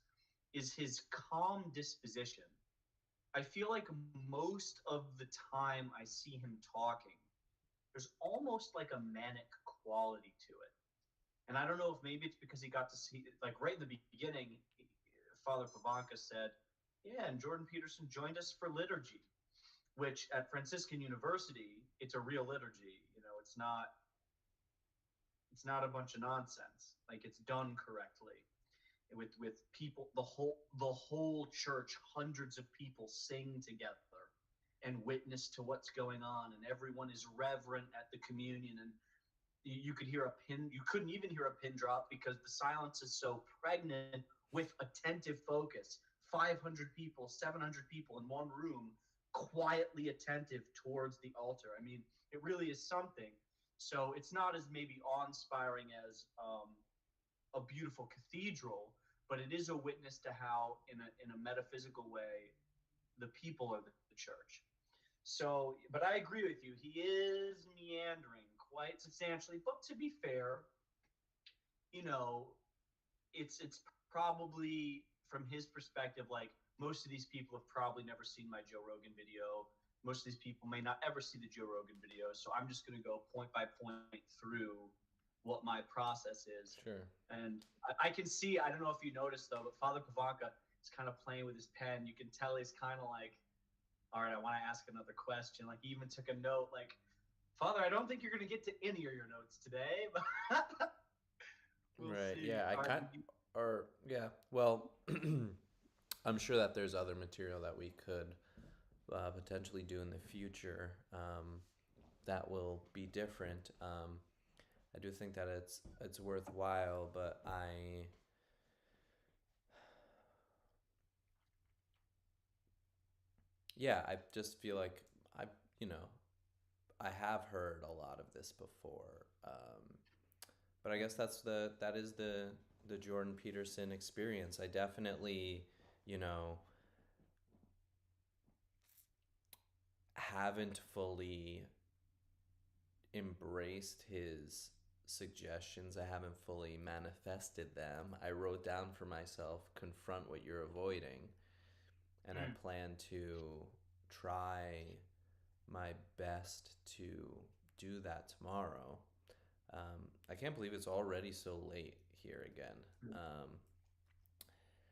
is his calm disposition. I feel like most of the time I see him talking, there's almost like a manic quality to it. And I don't know if maybe it's because he got to see, like right in the beginning, Father Pavanka said, yeah, and Jordan Peterson joined us for liturgy, which at Franciscan University, it's a real liturgy. You know, it's not a bunch of nonsense. Like, it's done correctly with people, the whole church, hundreds of people sing together and witness to what's going on, and everyone is reverent at the communion, and you couldn't even hear a pin drop because the silence is so pregnant with attentive focus. 500 people, 700 people in one room, quietly attentive towards the altar. I mean, it really is something. So it's not as maybe awe-inspiring as a beautiful cathedral, but it is a witness to how, in a metaphysical way, the people are the church. So, but I agree with you. He is meandering quite substantially. But to be fair, you know, it's probably, from his perspective, like, most of these people have probably never seen my Joe Rogan video. Most of these people may not ever see the Joe Rogan video. So I'm just going to go point by point through what my process is. Sure. And I can see, I don't know if you noticed though, but Father Pavanka is kind of playing with his pen. You can tell he's kind of like, all right, I want to ask another question. Like, he even took a note, like, Father, I don't think you're going to get to any of your notes today, but we'll right. see. Yeah. Yeah. Well, I'm sure that there's other material that we could potentially do in the future that will be different. I do think that it's worthwhile, but I just feel like I have heard a lot of this before, but I guess that is the Jordan Peterson experience. I definitely, haven't fully embraced his suggestions. I haven't fully manifested them. I wrote down for myself, confront what you're avoiding, and I plan to try my best to do that tomorrow. I can't believe it's already so late here again.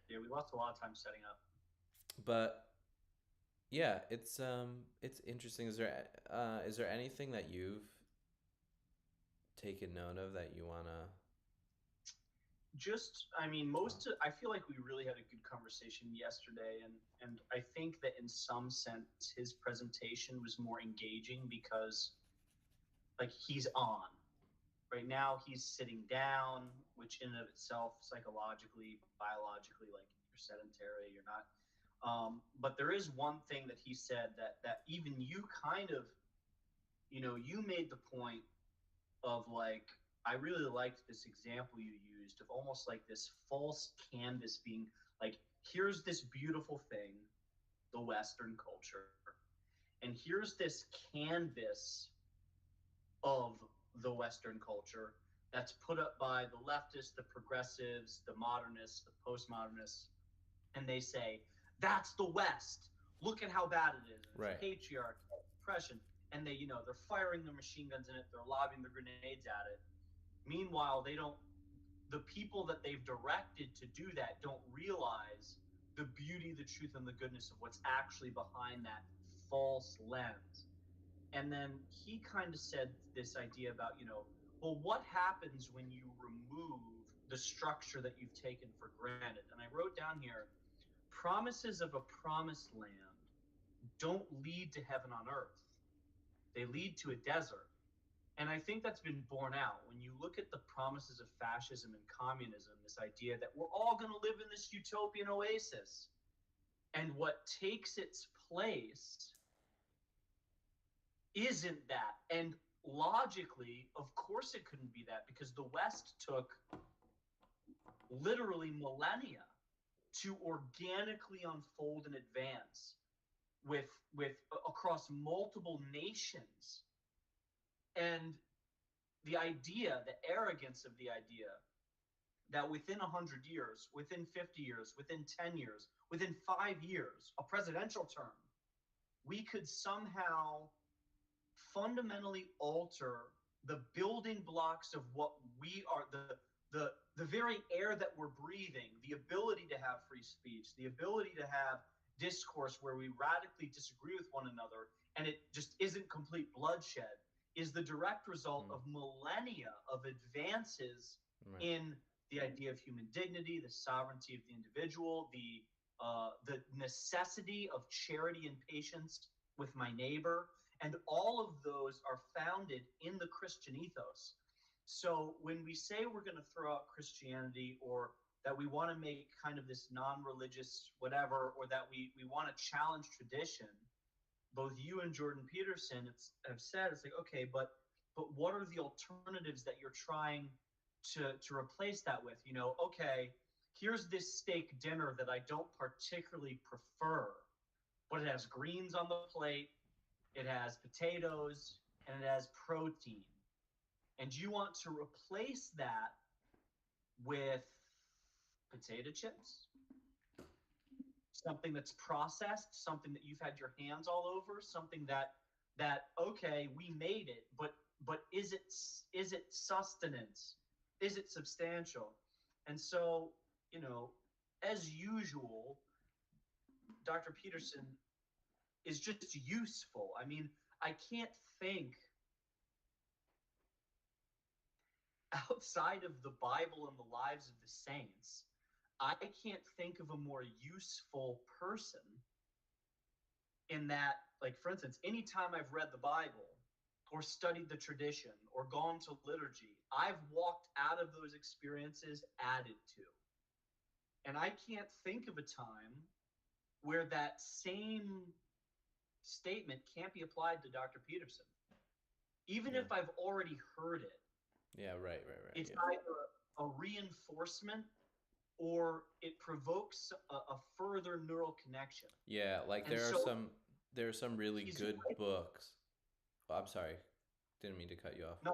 Yeah, we lost a lot of time setting up. But yeah, it's interesting. Is there anything that you've taken note of that you wanna I feel like we really had a good conversation yesterday, and I think that in some sense his presentation was more engaging because like he's on. Right now he's sitting down, which in and of itself, psychologically, biologically, like you're sedentary, you're not. But there is one thing that he said that even you kind of, you made the point of like, I really liked this example you used of almost like this false canvas being like, here's this beautiful thing, the Western culture, and here's this canvas of the Western culture that's put up by the leftists, the progressives, the modernists, the postmodernists, and they say, that's the West. Look at how bad it is. It's Right. patriarchy, oppression. And they're firing their machine guns in it, they're lobbing their grenades at it. Meanwhile, the people that they've directed to do that don't realize the beauty, the truth, and the goodness of what's actually behind that false lens. And then he kind of said this idea about, well, what happens when you remove the structure that you've taken for granted? And I wrote down here, promises of a promised land don't lead to heaven on earth. They lead to a desert. And I think that's been borne out when you look at the promises of fascism and communism, this idea that we're all going to live in this utopian oasis. And what takes its place isn't that. And logically, of course it couldn't be that, because the West took literally millennia to organically unfold and advance with across multiple nations. And the idea, the arrogance of the idea that within 100 years, within 50 years, within 10 years, within 5 years, a presidential term, we could somehow fundamentally alter the building blocks of what we are, the very air that we're breathing, the ability to have free speech, the ability to have discourse where we radically disagree with one another, and it just isn't complete bloodshed, is the direct result of millennia of advances in the idea of human dignity, the sovereignty of the individual, the necessity of charity and patience with my neighbor. And all of those are founded in the Christian ethos. So when we say we're going to throw out Christianity, or that we want to make kind of this non-religious whatever, or that we want to challenge tradition, both you and Jordan Peterson have said, it's like, okay, but what are the alternatives that you're trying to replace that with? Okay, here's this steak dinner that I don't particularly prefer, but it has greens on the plate, it has potatoes, and it has protein. And you want to replace that with potato chips, something that's processed, something that you've had your hands all over, something that okay, we made it, but is it sustenance? Is it substantial? And so, as usual, Dr. Peterson is just useful. I mean, I can't think outside of the Bible and the lives of the saints. I can't think of a more useful person in that, like, for instance, anytime I've read the Bible or studied the tradition or gone to liturgy, I've walked out of those experiences added to. And I can't think of a time where that same statement can't be applied to Dr. Peterson. Even if I've already heard it. Yeah, right. It's either a reinforcement or it provokes a further neural connection. Yeah, like there are some really good books. Oh, I'm sorry, didn't mean to cut you off. No,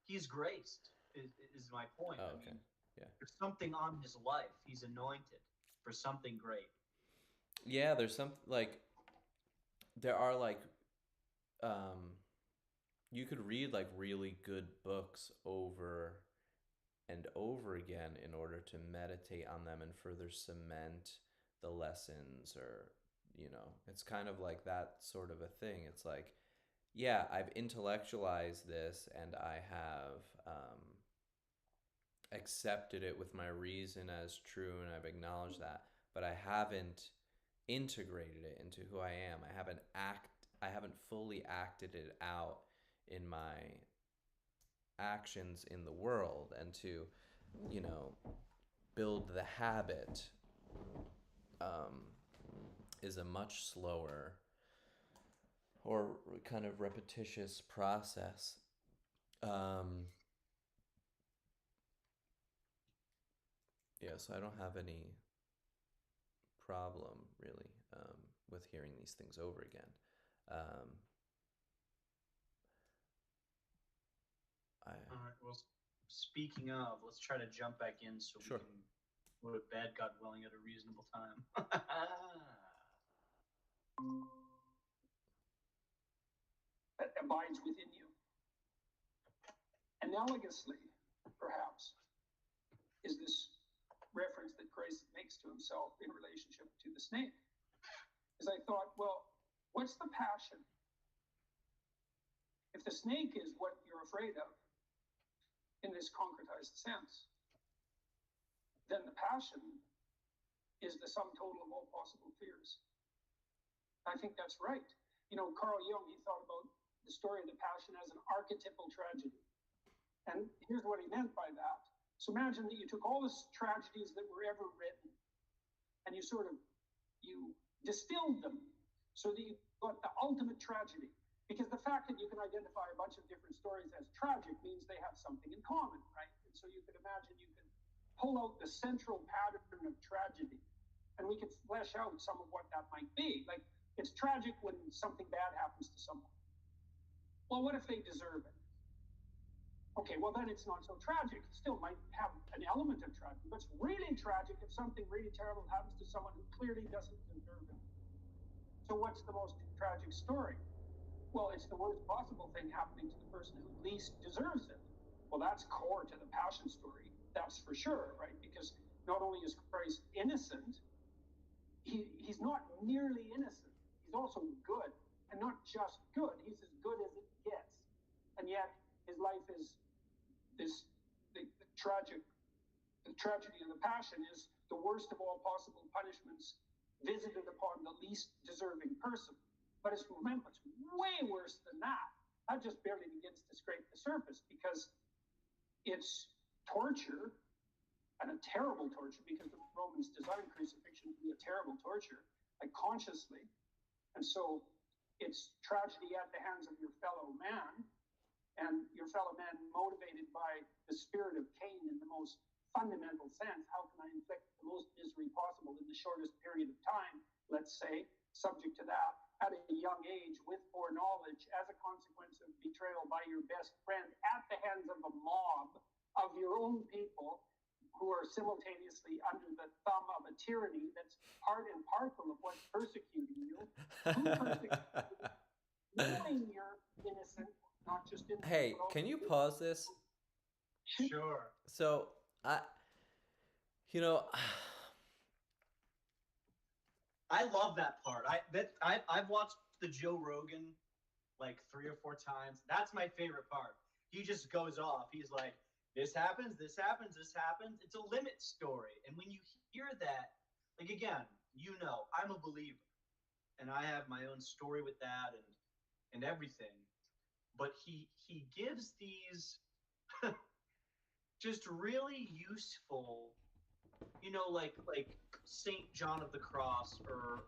he's graced is my point. Oh, okay. Yeah. There's something on his life. He's anointed for something great. Yeah, there's some, like, there are, like, you could read, like, really good books over and over again in order to meditate on them and further cement the lessons, or, it's kind of like that sort of a thing. It's like, yeah, I've intellectualized this, and I have accepted it with my reason as true, and I've acknowledged that, but I haven't integrated it into who I am. I haven't fully acted it out in my actions in the world, and to, build the habit is a much slower or kind of repetitious process. So I don't have any problem really with hearing these things over again. All right. Well, speaking of, let's try to jump back in so Sure. we can go to bed, God willing, at a reasonable time. That abides within you. Analogously, perhaps, is this reference that Christ makes to himself in relationship to the snake. As I thought, well, what's the passion? If the snake is what you're afraid of, in this concretized sense, then the passion is the sum total of all possible fears. I think that's right. Carl Jung, he thought about the story of the Passion as an archetypal tragedy. And here's what he meant by that. So imagine that you took all the tragedies that were ever written and you distilled them so that you got the ultimate tragedy. Because the fact that you can identify a bunch of different stories as tragic means they have something in common, right? And so you could imagine you could pull out the central pattern of tragedy, and we could flesh out some of what that might be. Like, it's tragic when something bad happens to someone. Well, what if they deserve it? Okay, well, then it's not so tragic. It still might have an element of tragedy, but it's really tragic if something really terrible happens to someone who clearly doesn't deserve it. So what's the most tragic story? Well, it's the worst possible thing happening to the person who least deserves it. Well, that's core to the Passion story. That's for sure, right? Because not only is Christ innocent, he's not merely innocent. He's also good, and not just good. He's as good as it gets. And yet his life is the tragedy of the Passion is the worst of all possible punishments visited upon the least deserving person. But it's way worse than that. That just barely begins to scrape the surface, because it's torture, and a terrible torture, because the Romans designed crucifixion to be a terrible torture, like consciously. And so it's tragedy at the hands of your fellow man, and your fellow man motivated by the spirit of Cain in the most fundamental sense. How can I inflict the most misery possible in the shortest period of time, let's say, subject to that, at a young age, with foreknowledge, as a consequence of betrayal by your best friend, at the hands of a mob of your own people who are simultaneously under the thumb of a tyranny that's part and parcel of what's persecuting you. Who persecutes you? Knowing you're innocent, not just innocent. Hey, can you pause this? Sure. So, I love that part. I've watched the Joe Rogan like 3 or 4 times. That's my favorite part. He just goes off. He's like, this happens, this happens, this happens. It's a limit story. And when you hear that, like, again, I'm a believer, and I have my own story with that and everything. But he gives these just really useful, like Saint John of the Cross, or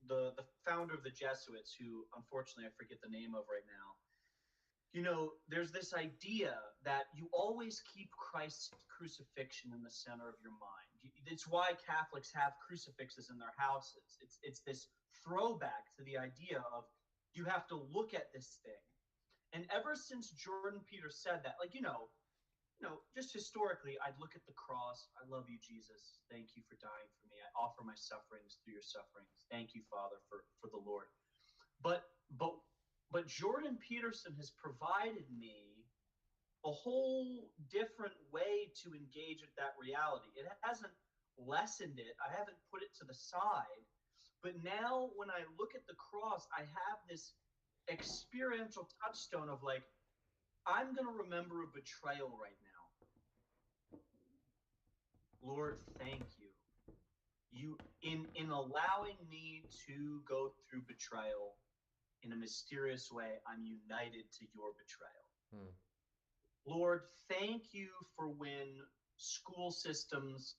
the founder of the Jesuits, who unfortunately I forget the name of right now. There's this idea that you always keep Christ's crucifixion in the center of your mind. It's why Catholics have crucifixes in their houses. It's this throwback to the idea of you have to look at this thing. And ever since Jordan Peterson said that, just historically, I'd look at the cross. I love you, Jesus. Thank you for dying for me. I offer my sufferings through your sufferings. Thank you, Father, for the Lord. But Jordan Peterson has provided me a whole different way to engage with that reality. It hasn't lessened it. I haven't put it to the side. But now when I look at the cross, I have this experiential touchstone of, like, I'm going to remember a betrayal right now. thank you. You in allowing me to go through betrayal in a mysterious way, I'm united to your betrayal. Lord, thank you for when school systems,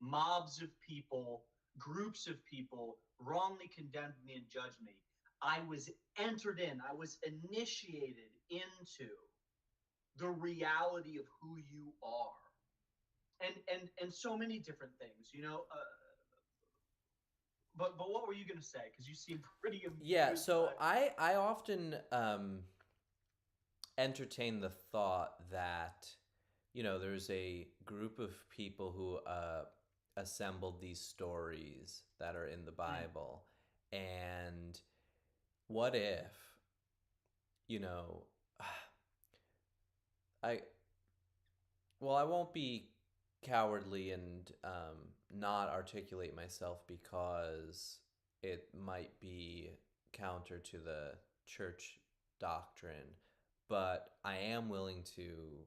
mobs of people, groups of people wrongly condemned me and judged me. I was entered in, I was initiated into the reality of who you are. And so many different things, but what were you going to say? Because you seem pretty amused. Yeah, so I often entertain the thought that, there's a group of people who assembled these stories that are in the Bible. And what if, I won't be cowardly and not articulate myself because it might be counter to the church doctrine, but I am willing to,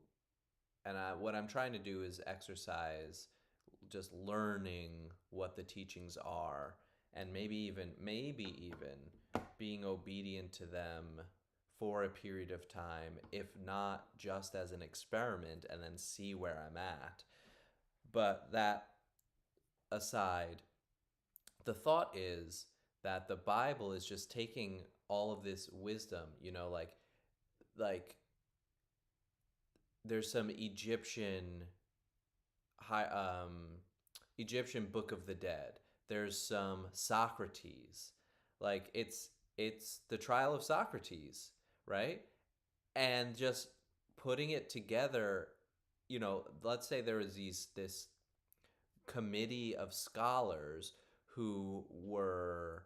and what I'm trying to do is exercise just learning what the teachings are, and maybe even being obedient to them for a period of time, if not just as an experiment, and then see where I'm at. But that aside, the thought is that the Bible is just taking all of this wisdom, like there's some Egyptian Book of the Dead. There's some Socrates. Like it's the trial of Socrates, right? And just putting it together, let's say there was this committee of scholars who were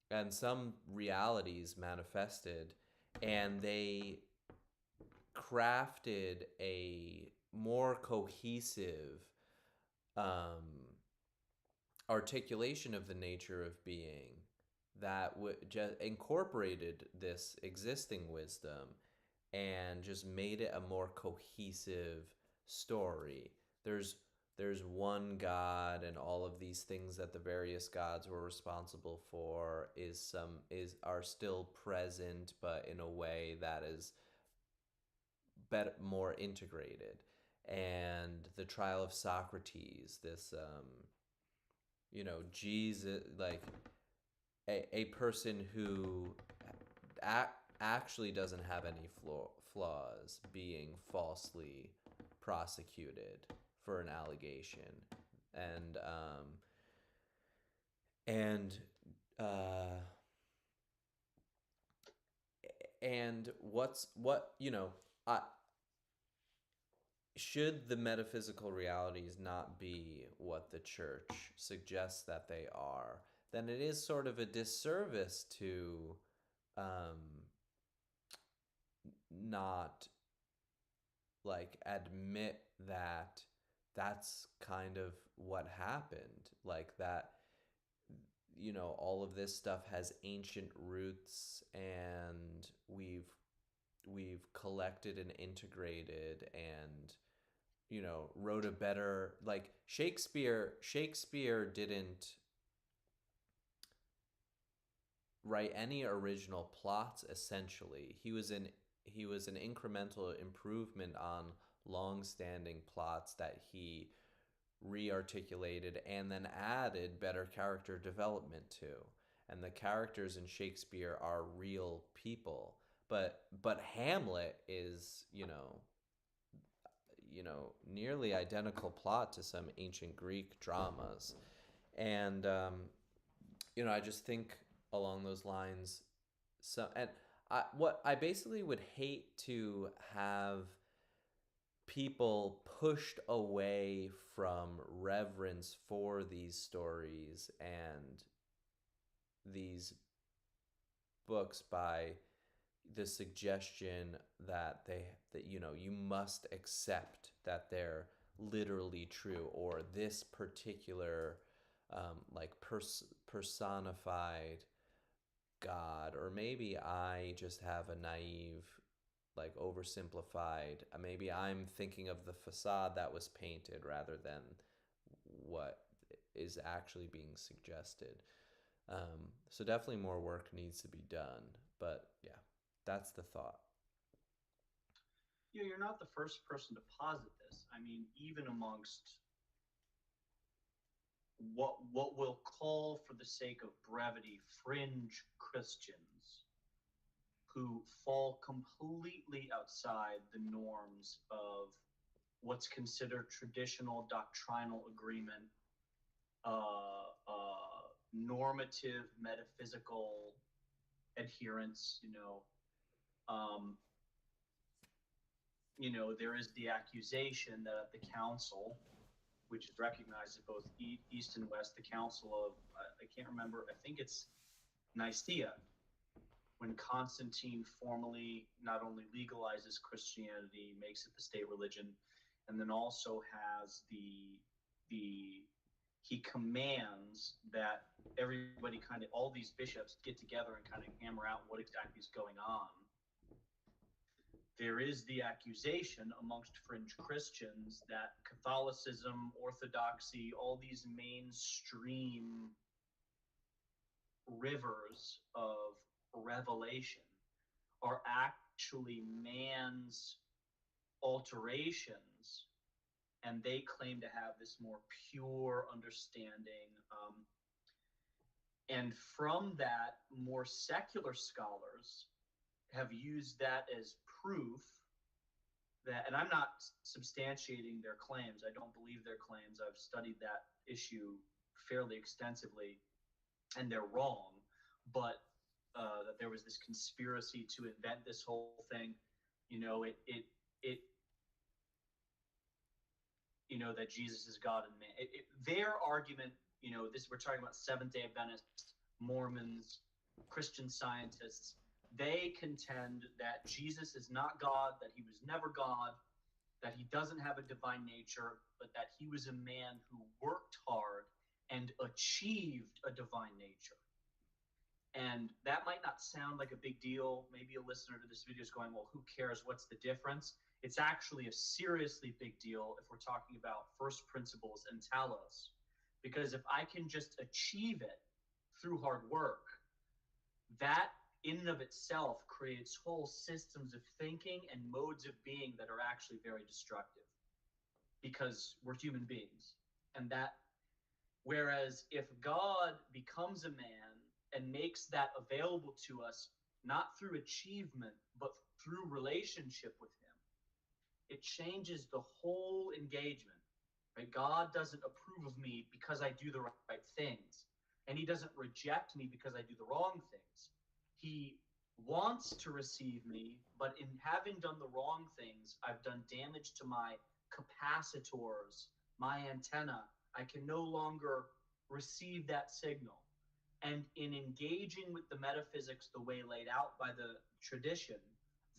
and some realities manifested, and they crafted a more cohesive articulation of the nature of being that just incorporated this existing wisdom and just made it a more cohesive story. There's one God, and all of these things that the various gods were responsible for are still present, but in a way that is better, more integrated. And the trial of Socrates, this Jesus, like a person who actually doesn't have any flaws, being falsely prosecuted for an allegation, and I should the metaphysical realities not be what the church suggests that they are, then it is sort of a disservice to not like admit that that's kind of what happened, like that all of this stuff has ancient roots, and we've collected and integrated, and wrote a better, like Shakespeare didn't write any original plots. Essentially, he was an incremental improvement on long-standing plots that he re-articulated and then added better character development to. And the characters in Shakespeare are real people, but Hamlet is nearly identical plot to some ancient Greek dramas. And I just think along those lines, what I basically would hate to have people pushed away from reverence for these stories and these books by the suggestion that you must accept that they're literally true, or this particular personified God, or maybe I just have a naive like oversimplified. Maybe I'm thinking of the facade that was painted rather than what is actually being suggested. So definitely more work needs to be done. But yeah, that's the thought. You're not the first person to posit this. I mean, even amongst what we'll call, for the sake of brevity, fringe Christians who fall completely outside the norms of what's considered traditional doctrinal agreement, normative metaphysical adherence. Um, there is the accusation that at the council, which is recognized at both East and West, the Council of, I can't remember, I think it's Nicaea, when Constantine formally not only legalizes Christianity, makes it the state religion, and then also has he commands that everybody all these bishops get together and kind of hammer out what exactly is going on. There is the accusation amongst fringe Christians that Catholicism, Orthodoxy, all these mainstream rivers of revelation are actually man's alterations, and they claim to have this more pure understanding. And from that, more secular scholars have used that as proof that, and I'm not substantiating their claims, I don't believe their claims, I've studied that issue fairly extensively, and they're wrong, but that there was this conspiracy to invent this whole thing, that Jesus is God and man. Their argument, this, we're talking about Seventh-day Adventists, Mormons, Christian Scientists. They contend that Jesus is not God, that he was never God, that he doesn't have a divine nature, but that he was a man who worked hard and achieved a divine nature. And that might not sound like a big deal. Maybe a listener to this video is going, well, who cares? What's the difference? It's actually a seriously big deal if we're talking about first principles and telos. Because if I can just achieve it through hard work, that in and of itself creates whole systems of thinking and modes of being that are actually very destructive, because we're human beings. And that, whereas if God becomes a man and makes that available to us, not through achievement, but through relationship with him, it changes the whole engagement. Right? God doesn't approve of me because I do the right things, and he doesn't reject me because I do the wrong things. He wants to receive me, but in having done the wrong things, I've done damage to my capacitors, my antenna. I can no longer receive that signal. And in engaging with the metaphysics the way laid out by the tradition,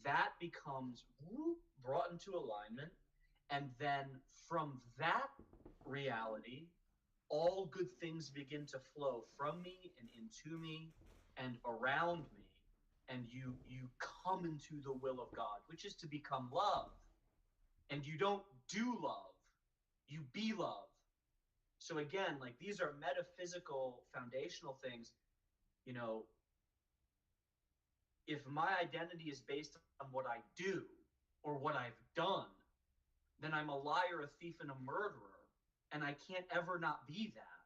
that becomes brought into alignment. And then from that reality, all good things begin to flow from me and into me and around me. And you come into the will of God, which is to become love. And you don't do love, you be love. So again, like, these are metaphysical, foundational things. If my identity is based on what I do or what I've done, then I'm a liar, a thief, and a murderer, and I can't ever not be that.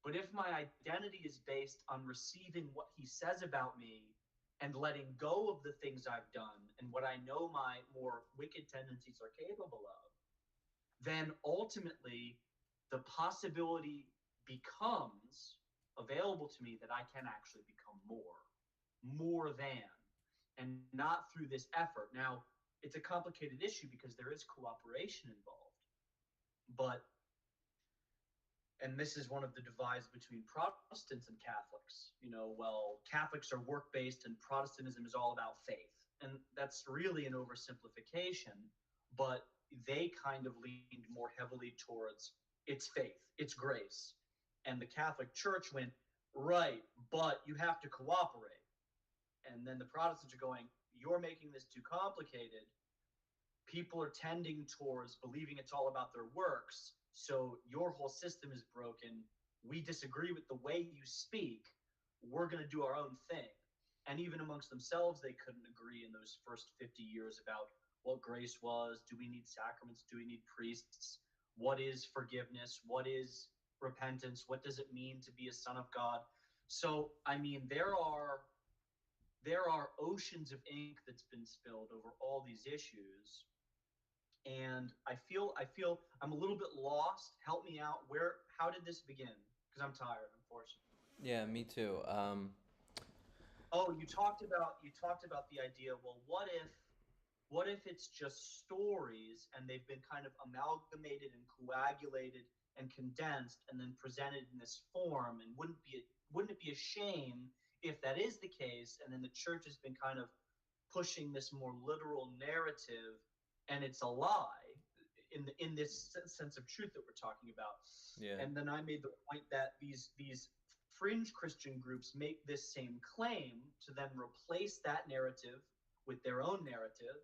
But if my identity is based on receiving what he says about me and letting go of the things I've done and what I know my more wicked tendencies are capable of, then ultimately the possibility becomes available to me that I can actually become more than, and not through this effort. Now, it's a complicated issue because there is cooperation involved. But, and this is one of the divides between Protestants and Catholics. Catholics are work-based and Protestantism is all about faith. And that's really an oversimplification, but they kind of leaned more heavily towards it's faith, it's grace. And the Catholic Church went, right, but you have to cooperate. And then the Protestants are going, you're making this too complicated. People are tending towards believing it's all about their works. So your whole system is broken. We disagree with the way you speak. We're going to do our own thing. And even amongst themselves, they couldn't agree in those first 50 years about what grace was. Do we need sacraments? Do we need priests? What is forgiveness? What is repentance? What does it mean to be a son of God? So, I mean, there are oceans of ink that's been spilled over all these issues. And I feel I'm a little bit lost. Help me out. How did this begin? Because I'm tired, unfortunately. Yeah, me too. Oh, you talked about the idea. Well, what if it's just stories and they've been kind of amalgamated and coagulated and condensed and then presented in this form? And wouldn't it be a shame if that is the case? And then the church has been kind of pushing this more literal narrative, and it's a lie in this sense of truth that we're talking about. Yeah. And then I made the point that these fringe Christian groups make this same claim to then replace that narrative with their own narrative.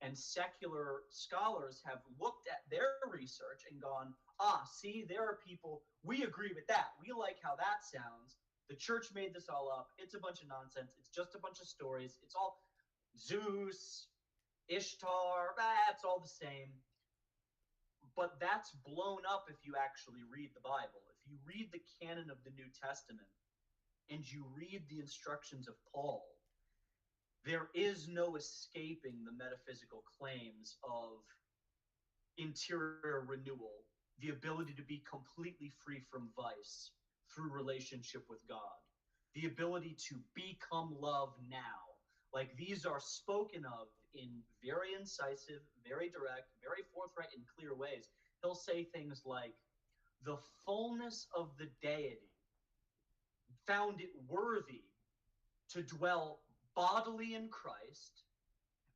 And secular scholars have looked at their research and gone, see, there are people, we agree with that. We like how that sounds. The church made this all up. It's a bunch of nonsense. It's just a bunch of stories. It's all Zeus, Ishtar, it's all the same. But that's blown up if you actually read the Bible. If you read the canon of the New Testament and you read the instructions of Paul, there is no escaping the metaphysical claims of interior renewal, the ability to be completely free from vice through relationship with God, the ability to become love now. Like, these are spoken of in very incisive, very direct, very forthright and clear ways. He'll say things like, the fullness of the deity found it worthy to dwell bodily in Christ.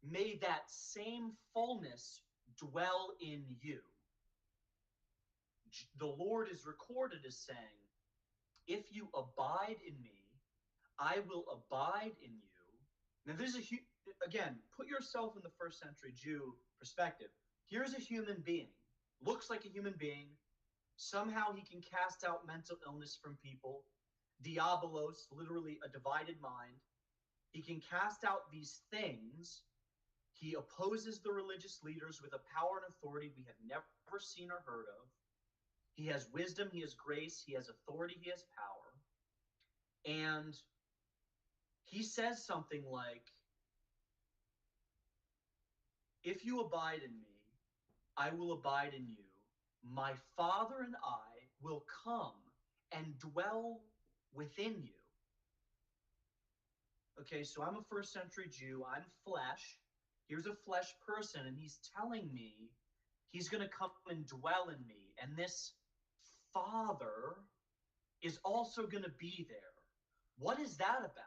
May that same fullness dwell in you. The Lord is recorded as saying, if you abide in me, I will abide in you. Now, there's again, put yourself in the first century Jew perspective. Here's a human being, looks like a human being. Somehow he can cast out mental illness from people. Diabolos, literally a divided mind. He can cast out these things. He opposes the religious leaders with a power and authority we have never seen or heard of. He has wisdom, he has grace, he has authority, he has power. And he says something like, if you abide in me, I will abide in you. My Father and I will come and dwell within you. Okay, so I'm a first century Jew. I'm flesh. Here's a flesh person, and he's telling me he's going to come and dwell in me. And this Father is also going to be there. What is that about?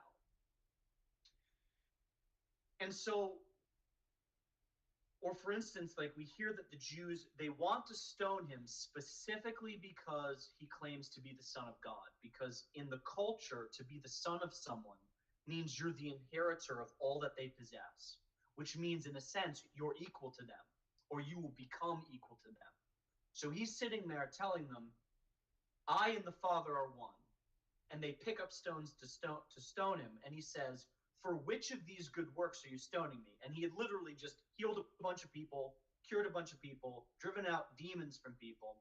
And so, or for instance, like, we hear that the Jews, they want to stone him specifically because he claims to be the Son of God. Because in the culture, to be the son of someone means you're the inheritor of all that they possess, which means, in a sense, you're equal to them, or you will become equal to them. So he's sitting there telling them, I and the Father are one. And they pick up stones to stone him. And he says, for which of these good works are you stoning me? And he had literally just healed a bunch of people, cured a bunch of people, driven out demons from people.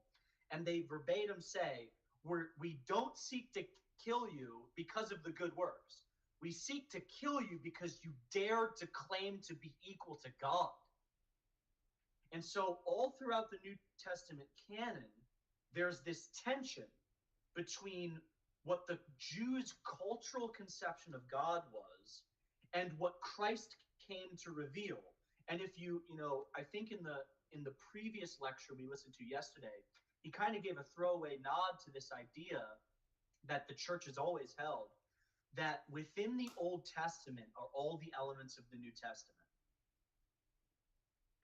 And they verbatim say, we don't seek to kill you because of the good works. We seek to kill you because you dared to claim to be equal to God. And so all throughout the New Testament canon, there's this tension between what the Jews' cultural conception of God was and what Christ came to reveal. And if I think in the previous lecture we listened to yesterday, he kind of gave a throwaway nod to this idea that the church has always held, that within the Old Testament are all the elements of the New Testament.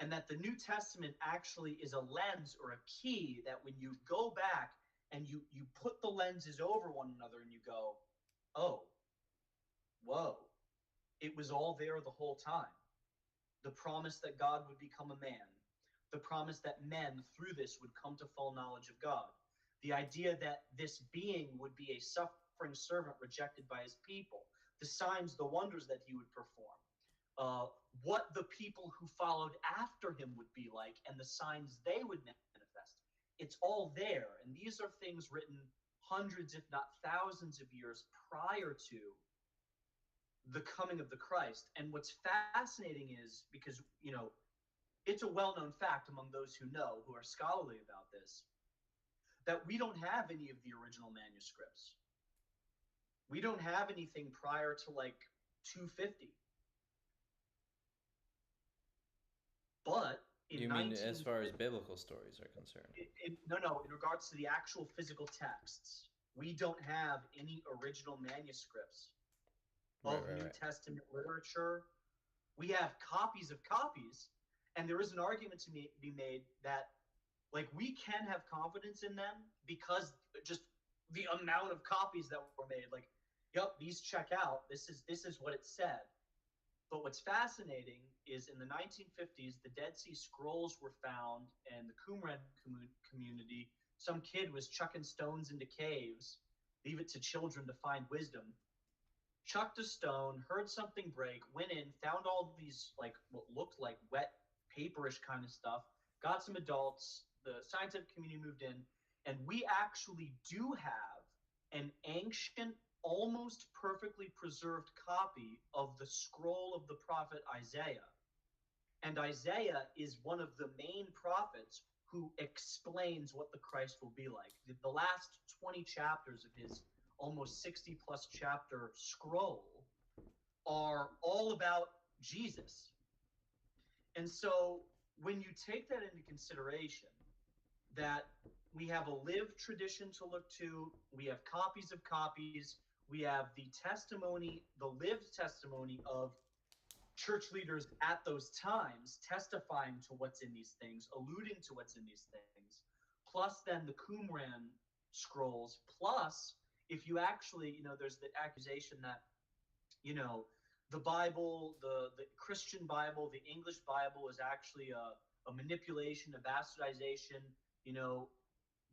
And that the New Testament actually is a lens or a key that when you go back and you put the lenses over one another and you go, oh, whoa, It was all there the whole time. The promise that God would become a man, the promise that men through this would come to full knowledge of God, the idea that this being would be a suffering servant rejected by his people, the signs, the wonders that he would perform, what the people who followed after him would be like, and the signs they would manifest. It's all there, and these are things written hundreds, if not thousands of years prior to the coming of the Christ. And what's fascinating is, because, it's a well-known fact among those who know, who are scholarly about this, that we don't have any of the original manuscripts. We don't have anything prior to like 250. But you mean as far as biblical stories are concerned? No. In regards to the actual physical texts, we don't have any original manuscripts of New Testament literature. We have copies of copies, and there is an argument to be made that, like, we can have confidence in them because just the amount of copies that were made. Like, yep, these check out. This is what it said. But what's fascinating is in the 1950s, the Dead Sea Scrolls were found in the Qumran community. Some kid was chucking stones into caves, leave it to children to find wisdom, chucked a stone, heard something break, went in, found all these, like, what looked like wet, paperish kind of stuff, got some adults, the scientific community moved in, and we actually do have an ancient, almost perfectly preserved copy of the scroll of the prophet Isaiah. And Isaiah is one of the main prophets who explains what the Christ will be like. The last 20 chapters of his almost 60 plus chapter scroll are all about Jesus. And so when you take that into consideration, that we have a lived tradition to look to, we have copies of copies, we have the testimony, the lived testimony of church leaders at those times testifying to what's in these things, alluding to what's in these things, plus then the Qumran scrolls, plus if you actually, there's the accusation that, the Bible, the Christian Bible, the English Bible is actually a manipulation, a bastardization,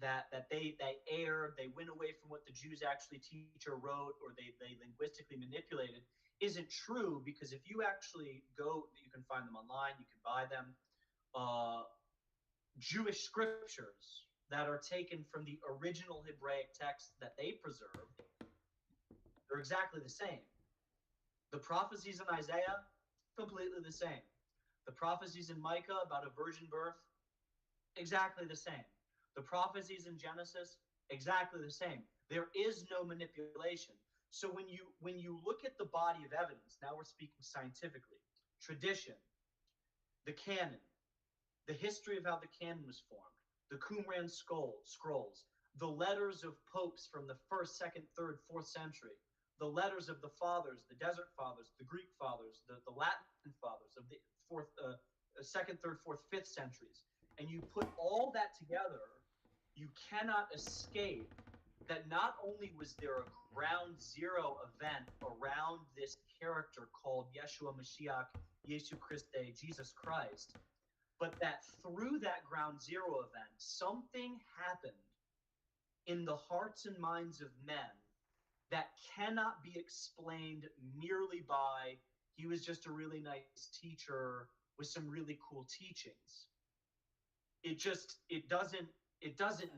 that they erred, they went away from what the Jews actually teach or wrote, or they linguistically manipulated, isn't true, because if you actually go, you can find them online, you can buy them, Jewish scriptures that are taken from the original Hebraic text that they preserved, they're exactly the same. The prophecies in Isaiah, completely the same. The prophecies in Micah about a virgin birth, exactly the same. The prophecies in Genesis, exactly the same. There is no manipulation. So when you look at the body of evidence, now we're speaking scientifically, tradition, the canon, the history of how the canon was formed, the Qumran scrolls, the letters of popes from the 1st, 2nd, 3rd, 4th century, the letters of the fathers, the desert fathers, the Greek fathers, the Latin fathers of the 2nd, 3rd, 4th, 5th centuries, and you put all that together, you cannot escape that not only was there a ground zero event around this character called Yeshua Mashiach, Yesu Christe, Jesus Christ, but that through that ground zero event, something happened in the hearts and minds of men that cannot be explained merely by, he was just a really nice teacher with some really cool teachings. It doesn't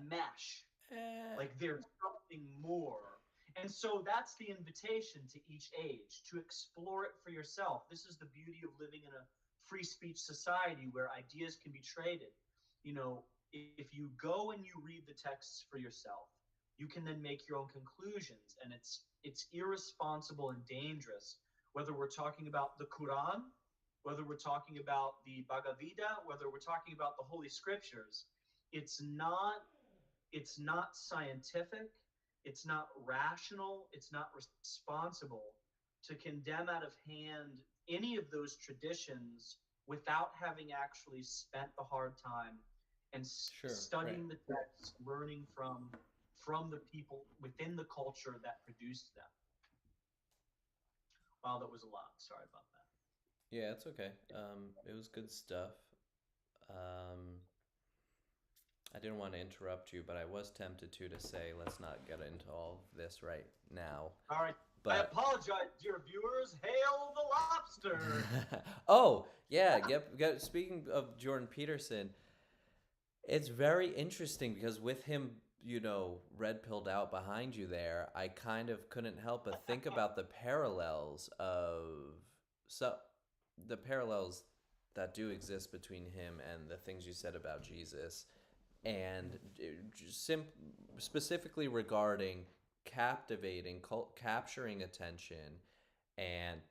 mesh. Like there's something more. And so that's the invitation to each age, to explore it for yourself. This is the beauty of living in a free speech society where ideas can be traded. If you go and you read the texts for yourself, you can then make your own conclusions. And it's irresponsible and dangerous, whether we're talking about the Quran, whether we're talking about the Bhagavad Gita, whether we're talking about the Holy Scriptures. It's not scientific, it's not rational, it's not responsible to condemn out of hand any of those traditions without having actually spent the hard time and studying the texts, learning from the people within the culture that produced them. Wow, that was a lot. Sorry about that. Yeah, it's okay. It was good stuff. Um, I didn't want to interrupt you, but I was tempted to say let's not get into all of this right now. All right. I But apologize, dear viewers. Hail the lobster! oh yeah, speaking of Jordan Peterson, it's very interesting because with him, red pilled out behind you there, I kind of couldn't help but think about so the parallels that do exist between him and the things you said about Jesus, and specifically regarding capturing attention, and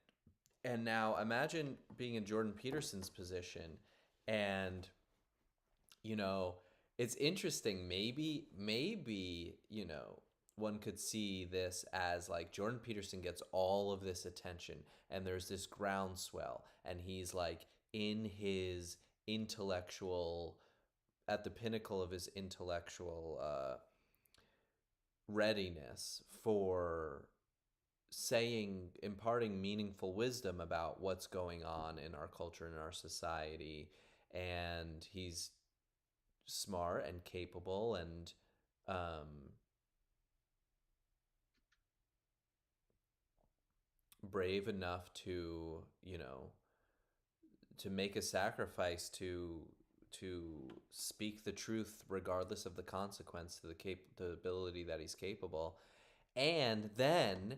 now imagine being in Jordan Peterson's position, and you know, it's interesting. Maybe, one could see this as like Jordan Peterson gets all of this attention and there's this groundswell and he's like in his intellectual, at the pinnacle of his intellectual readiness for imparting meaningful wisdom about what's going on in our culture and our society. And he's smart and capable and brave enough to to make a sacrifice to speak the truth regardless of the consequence, to the ability that he's capable. And then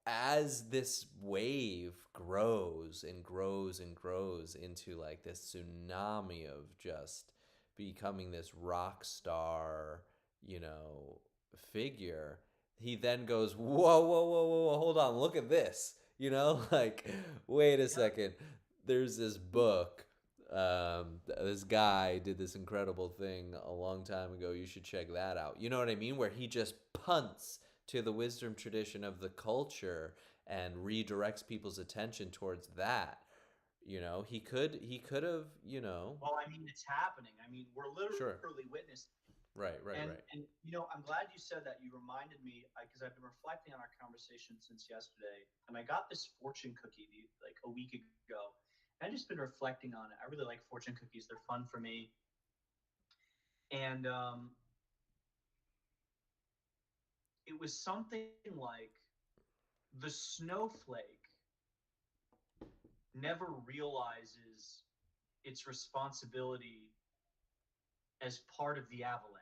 as this wave grows and grows and grows into like this tsunami of just becoming this rock star, figure, he then goes, whoa, whoa, whoa, whoa, whoa, hold on, look at this. Like, wait a second. There's this book. This guy did this incredible thing a long time ago. You should check that out. You know what I mean? Where he just punts to the wisdom tradition of the culture and redirects people's attention towards that. He could have. Well, I mean, it's happening. I mean, we're literally Sure. witnessing. Right. And I'm glad you said that. You reminded me because I've been reflecting on our conversation since yesterday, and I got this fortune cookie like a week ago. And I've just been reflecting on it. I really like fortune cookies; they're fun for me. And it was something like the snowflake never realizes its responsibility as part of the avalanche.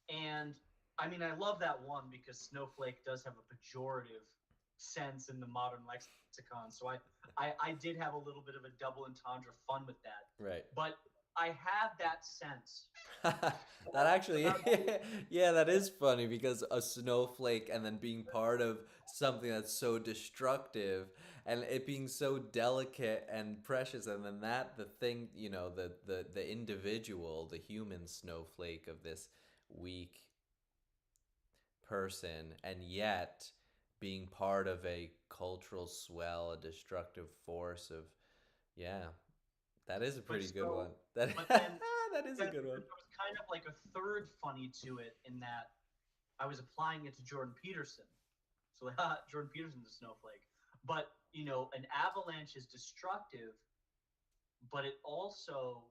And I mean, I love that one because snowflake does have a pejorative sense in the modern lexicon. So I did have a little bit of a double entendre fun with that. Right. But I have that sense. That actually, yeah, that is funny because a snowflake and then being part of something that's so destructive and it being so delicate and precious, and then the thing, the individual, the human snowflake of this weak person, and yet being part of a cultural swell, a destructive force of, yeah, that is a pretty good one. That is a good one. There was kind of like a third funny to it in that I was applying it to Jordan Peterson. So Jordan Peterson's a snowflake. But, an avalanche is destructive, but it also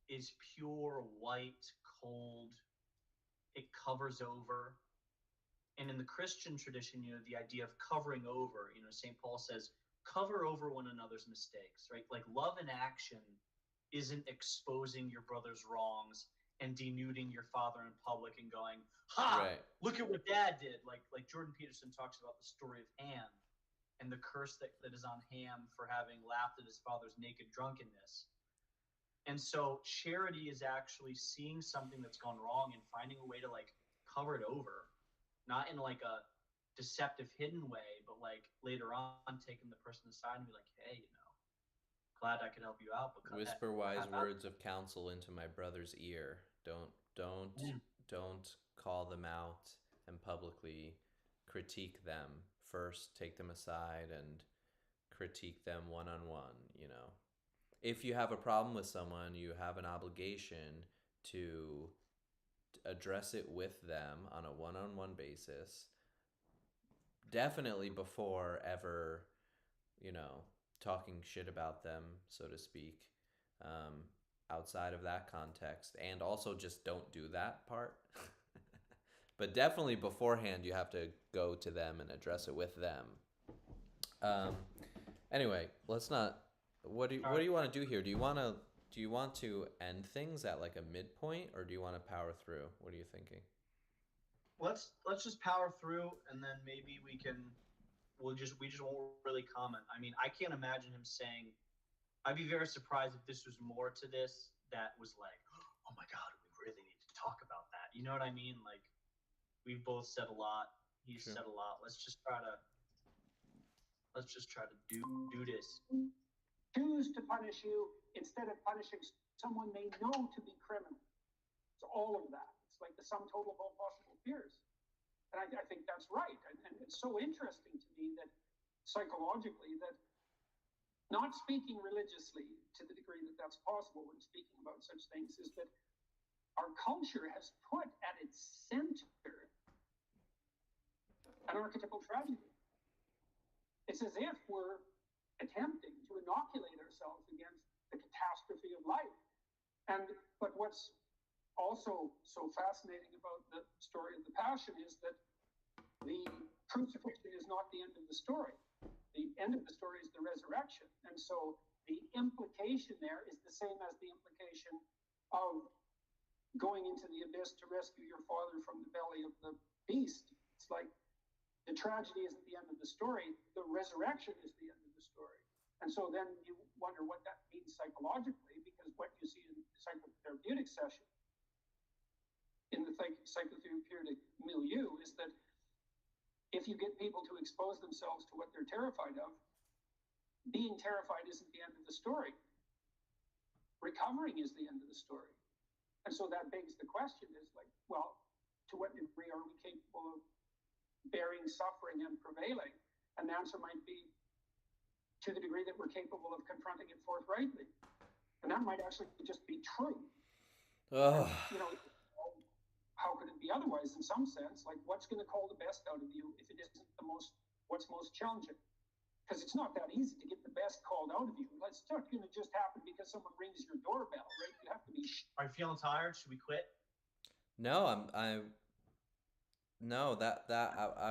is pure, white, cold. It covers over. And in the Christian tradition, the idea of covering over, St. Paul says, cover over one another's mistakes, right? Like love in action isn't exposing your brother's wrongs and denuding your father in public and going, ha, right, look at what dad did. Like Jordan Peterson talks about the story of Ham and the curse that is on Ham for having laughed at his father's naked drunkenness. And so charity is actually seeing something that's gone wrong and finding a way to like cover it over, not in like a deceptive hidden way, but like later on taking the person aside and be like, hey, glad I could help you out. But whisper wise words of counsel into my brother's ear. Don't call them out and publicly critique them. First, take them aside and critique them one-on-one. If you have a problem with someone, you have an obligation to address it with them on a one-on-one basis, definitely before ever, talking shit about them, so to speak, um, outside of that context, and also just don't do that part. But definitely beforehand, you have to go to them and address it with them. Um, anyway, let's not. What do you want to do here? Do you want to end things at like a midpoint, or do you want to power through? What are you thinking? Let's just power through, and then maybe we just won't really comment. I mean, I can't imagine him saying. I'd be very surprised if this was more to this that was like, oh my God, we really need to talk about that. You know what I mean? Like, we've both said a lot. He's said a lot. Let's just try to do this. Choose to punish you instead of punishing someone they know to be criminal. It's all of that. It's like the sum total of all possible fears. And I think that's right. And it's so interesting to me that psychologically that not speaking religiously to the degree that that's possible when speaking about such things is that our culture has put at its center an archetypal tragedy. It's as if we're attempting to inoculate ourselves against the catastrophe of life. But what's also so fascinating about the story of the Passion is that the crucifixion is not the end of the story. The end of the story is the resurrection. And so the implication there is the same as the implication of going into the abyss to rescue your father from the belly of the beast. It's like the tragedy isn't the end of the story, the resurrection is the end of the story. And so then you wonder what that means psychologically, because what you see in the psychotherapeutic session, in the psychotherapeutic milieu, is that if you get people to expose themselves to what they're terrified of, being terrified isn't the end of the story. Recovering is the end of the story. And so that begs the question is like, well, to what degree are we capable of bearing suffering and prevailing? And the answer might be to the degree that we're capable of confronting it forthrightly. And that might actually just be true. Oh. How could it be otherwise in some sense? Like, what's going to call the best out of you if it isn't what's most challenging? Because it's not that easy to get the best called out of you. It's not going to just happen because someone rings your doorbell, right? You have to be. Are you feeling tired? Should we quit? No, I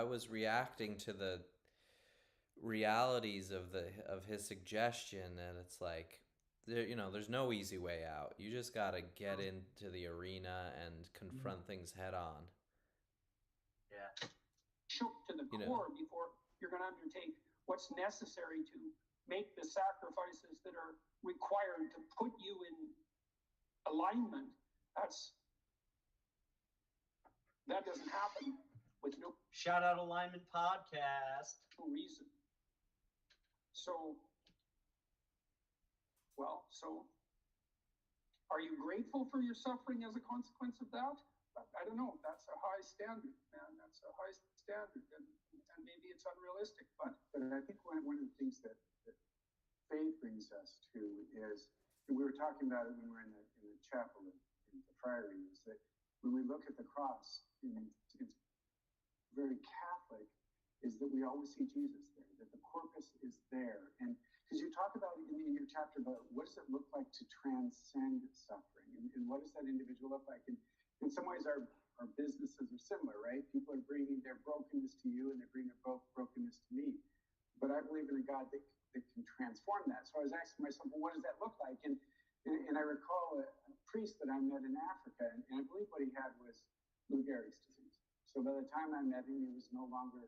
was reacting to the realities of his suggestion, and it's like there's no easy way out. You just gotta get into the arena and confront things head on. Yeah. Shook to the core before you're going to undertake what's necessary to make the sacrifices that are required to put you in alignment. That doesn't happen with no Shout out Alignment Podcast. Reason. So are you grateful for your suffering as a consequence of that? I don't know. That's a high standard, man. That's a high standard, and maybe it's unrealistic. But I think one of the things that faith brings us to is, and we were talking about it when we were in the chapel in the Friary, is that when we look at the cross, it's very Catholic, is that we always see Jesus there, that the corpus is there. And because you talk about in your chapter about what does it look like to transcend suffering, and what does that individual look like? And in some ways, our businesses are similar, right? People are bringing their brokenness to you, and they bring their brokenness to me. But I believe in a God that can transform that. So I was asking myself, well, what does that look like? And I recall a priest that I met in Africa, and I believe what he had was Lou Gehrig's disease. So by the time I met him, he was no longer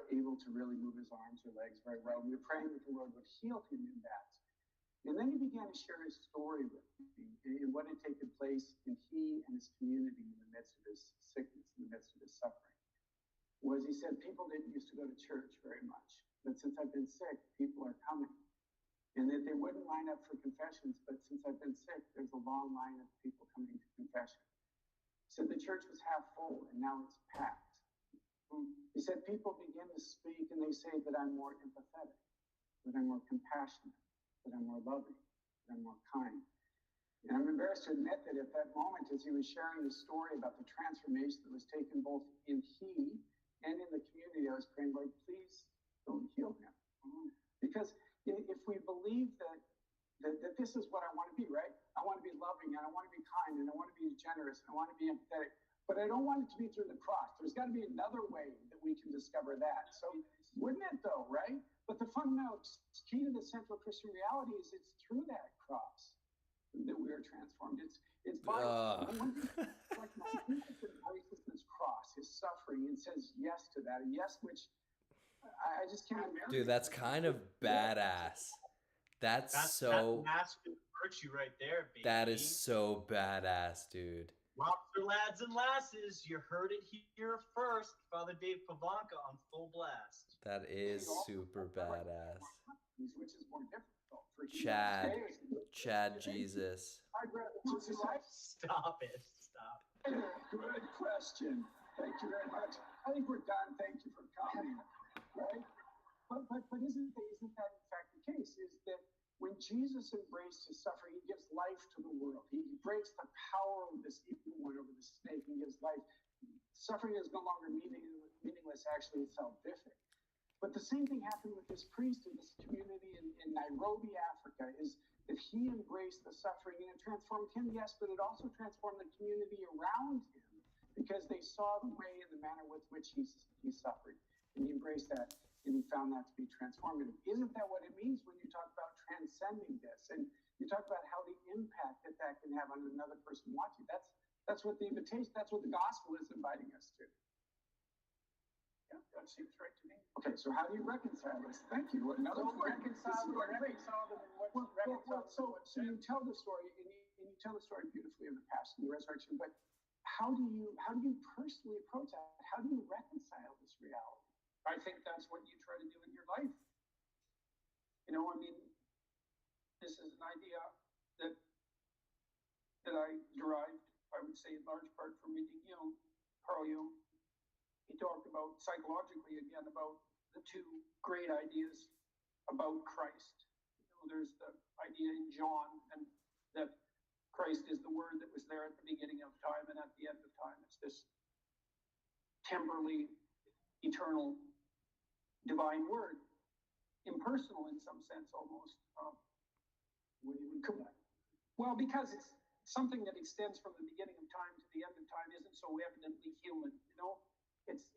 able to really move his arms or legs very well. We were praying that the Lord would heal him in that. And then he began to share his story with me and what had taken place in he and his community in the midst of his sickness, in the midst of his suffering. Was he said, people didn't used to go to church very much, but since I've been sick, people are coming. And that they wouldn't line up for confessions, but since I've been sick, there's a long line of people coming to confession. He said the church was half full, and now it's packed. He said people begin to speak, and they say that I'm more empathetic, that I'm more compassionate, that I'm more loving, that I'm more kind. And I'm embarrassed to admit that at that moment, as he was sharing his story about the transformation that was taken both in he and in the community, I was praying, Lord, please don't heal him. Because if we believe that this is what I want to be, right? I want to be loving, and I want to be kind, and I want to be generous, and I want to be empathetic. But I don't want it to be through the cross. There's got to be another way that we can discover that. So wouldn't it though, right? But the fundamental key to the central Christian reality is it's through that cross that we are transformed. It's by like Jesus embraces this cross, his suffering, and says yes to that. A yes, which I just can't imagine. Dude, that's kind of badass. That's so masculine virtue right there, baby. That is so badass, dude. Lobster lads and lasses, you heard it here first. Father Dave Pavanka on full blast. That is super badass. Which is more difficult for Chad Jesus. Stop it. Good question. Thank you very much. I think we're done. Thank you for coming. Right? But isn't that in fact the case? Is that when Jesus embraced his suffering, he gives life to the world. He breaks the power of this evil one over the snake and gives life. Suffering is no longer meaningless, actually it's salvific. But the same thing happened with this priest in this community in Nairobi, Africa, is that he embraced the suffering and it transformed him, yes, but it also transformed the community around him because they saw the way and the manner with which he suffered. And he embraced that and he found that to be transformative. Isn't that what it means when you talk about transcending this? And you talk about how the impact that can have on another person watching. That's what the invitation, that's what the gospel is inviting us to. Yeah, that seems right to me. Okay, so how do you reconcile this? Thank you. Another reconcile them and so you tell the story, and you tell the story beautifully of the passion, the resurrection. But how do you personally approach that? How do you reconcile this reality? I think that's what you try to do in your life. You know, I mean, this is an idea that I derived, I would say, in large part from reading Jung, Carl Jung. He talked about psychologically again about the two great ideas about Christ. You know, there's the idea in John and that Christ is the word that was there at the beginning of time and at the end of time. It's this temporally eternal divine word, impersonal in some sense almost. What do you mean? Well, because it's something that extends from the beginning of time to the end of time isn't so evidently human, you know? It's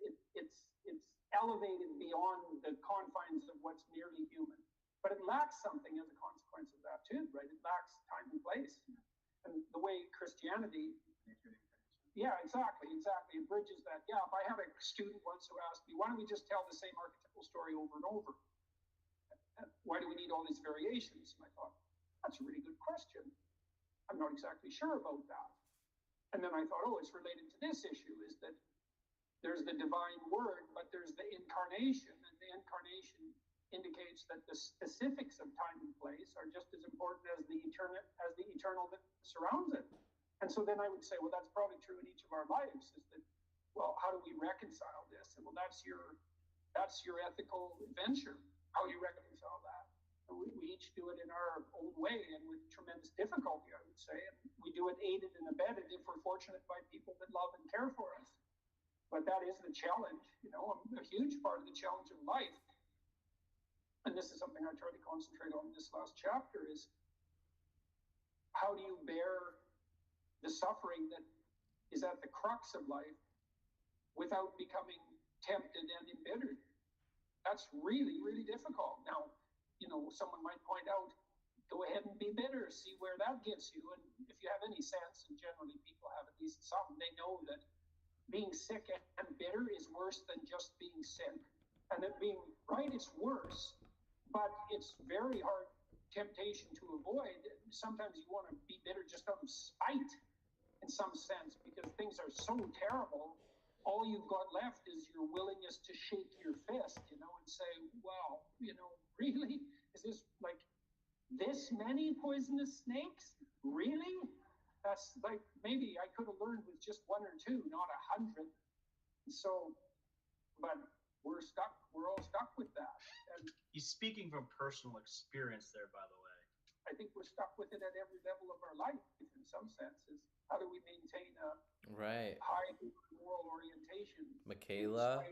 elevated beyond the confines of what's merely human. But it lacks something as a consequence of that too, right? It lacks time and place. And the way Christianity, yeah, exactly. It bridges that gap. I had a student once who asked me, why don't we just tell the same archetypal story over and over? Why do we need all these variations? And I thought, that's a really good question. I'm not exactly sure about that. And then I thought, it's related to this issue, is that there's the divine word, but there's the incarnation, and the incarnation indicates that the specifics of time and place are just as important as the eternal that surrounds it. And so then I would say, well, that's probably true in each of our lives, is that, well, how do we reconcile this? And well, that's your ethical adventure, how you reconcile that. And we each do it in our own way and with tremendous difficulty, I would say. And we do it aided and abetted if we're fortunate by people that love and care for us. But that is the challenge, you know, a huge part of the challenge of life. And this is something I try to concentrate on in this last chapter is how do you bear the suffering that is at the crux of life without becoming tempted and embittered? That's really, really difficult. Now, you know, someone might point out, go ahead and be bitter, see where that gets you. And if you have any sense, and generally people have at least some, they know that being sick and bitter is worse than just being sick. And that being right, it's worse, but it's very hard temptation to avoid. Sometimes you want to be bitter just out of spite in some sense, because things are so terrible. All you've got left is your willingness to shake your fist, you know, and say, well, you know, really? Is this like this many poisonous snakes? Really? That's like, maybe I could have learned with just one or two, not 100. So, but we're all stuck with that. And he's speaking from personal experience there, by the way. I think we're stuck with it at every level of our life in some senses. How do we maintain a high moral orientation? Michaela,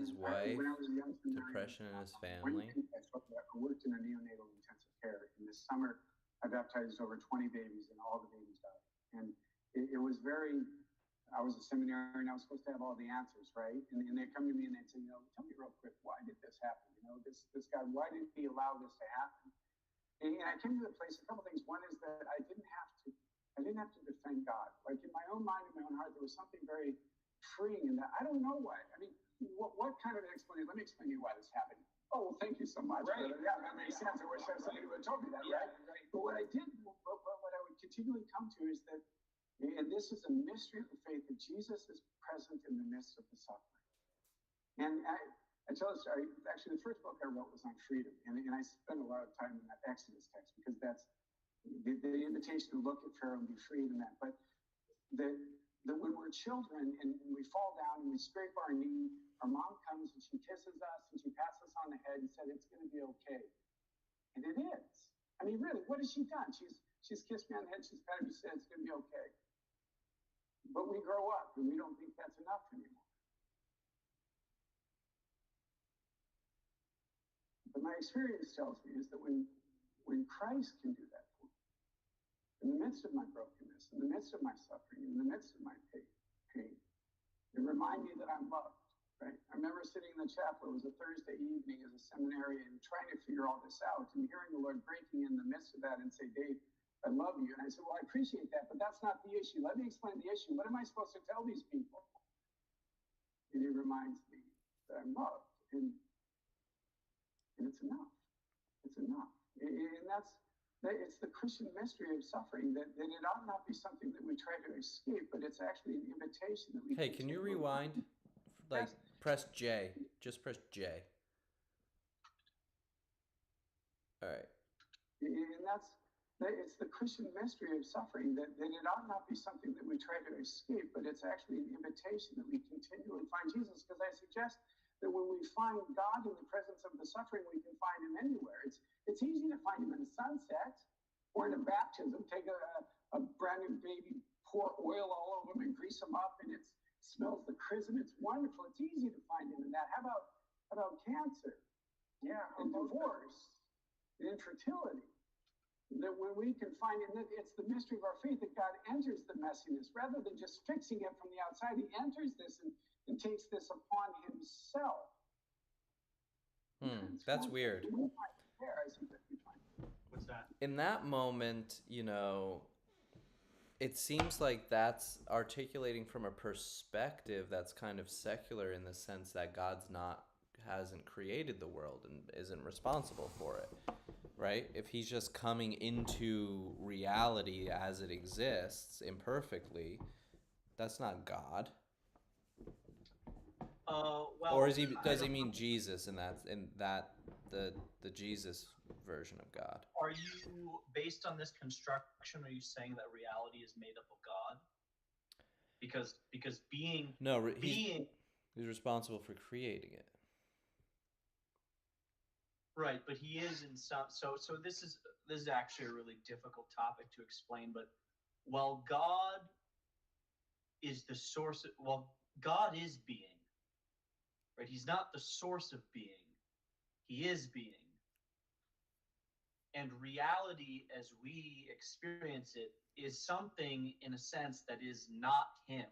his When wife, I was a young seminarian, depression in his one family. thing I worked in a neonatal intensive care. In this summer, I baptized over 20 babies, and all the babies died. And it was very. I was a seminarian. I was supposed to have all the answers, right? And they'd come to me and they'd say, tell me real quick, why did this happen? This guy, why did he allow this to happen? And I came to the place. A couple things. One is that I didn't have to defend God. Like in my own mind, in my own heart, there was something very freeing in that. I don't know why. I mean, what kind of an explanation? Let me explain to you why this happened. Oh, well, thank you so much. Right. Yeah, that makes sense. I wish somebody would have told me that, right? But what I did, what I would continually come to is that, and this is a mystery of the faith, that Jesus is present in the midst of the suffering. And I tell a story. Actually, the first book I wrote was on freedom, and I spent a lot of time in that Exodus text because that's the invitation to look at Pharaoh and be freed in that. But that when we're children and we fall down and we scrape our knee, our mom comes and she kisses us and she pats us on the head and said, "It's going to be okay." And it is. I mean, really, what has she done? She's kissed me on the head. She's patted me and said, "It's going to be okay." But we grow up and we don't think that's enough anymore. But my experience tells me is that when Christ can do that for me, in the midst of my brokenness, in the midst of my suffering, in the midst of my pain, it reminds me that I'm loved. Right? I remember sitting in the chapel. It was a Thursday evening as a seminarian, trying to figure all this out, and hearing the Lord breaking in the midst of that and say, "Dave, I love you." And I said, "Well, I appreciate that, but that's not the issue. Let me explain the issue. What am I supposed to tell these people?" And he reminds me that I'm loved, and it's enough. It's enough. And it's the Christian mystery of suffering, that it ought not be something that we try to escape, but it's actually an invitation that we. Hey, can you rewind? Like, press J. Just press J. All right. And it's the Christian mystery of suffering, that it ought not be something that we try to escape, but it's actually an invitation that we continually find Jesus. Because I suggest that when we find God in the presence of the suffering, we can find him anywhere. It's easy to find him in a sunset or in a baptism. Take a brand new baby, pour oil all over him and grease him up, and it smells the chrism. It's wonderful. It's easy to find him in that. How about cancer? Yeah, and divorce, and infertility. That when we can find it, it's the mystery of our faith that God enters the messiness rather than just fixing it from the outside. He enters this and takes this upon himself. That's weird. What's that? In that moment, it seems like that's articulating from a perspective that's kind of secular, in the sense that hasn't created the world and isn't responsible for it, right? If he's just coming into reality as it exists imperfectly, that's not God. Well, or does he mean Jesus in that the Jesus version of God? Are you, based on this construction, are you saying that reality is made up of God? Because being he's responsible for creating it. Right, but he is in some. So this is actually a really difficult topic to explain. But while God is the source, God is being. Right, he's not the source of being. He is being. And reality, as we experience it, is something, in a sense, that is not him.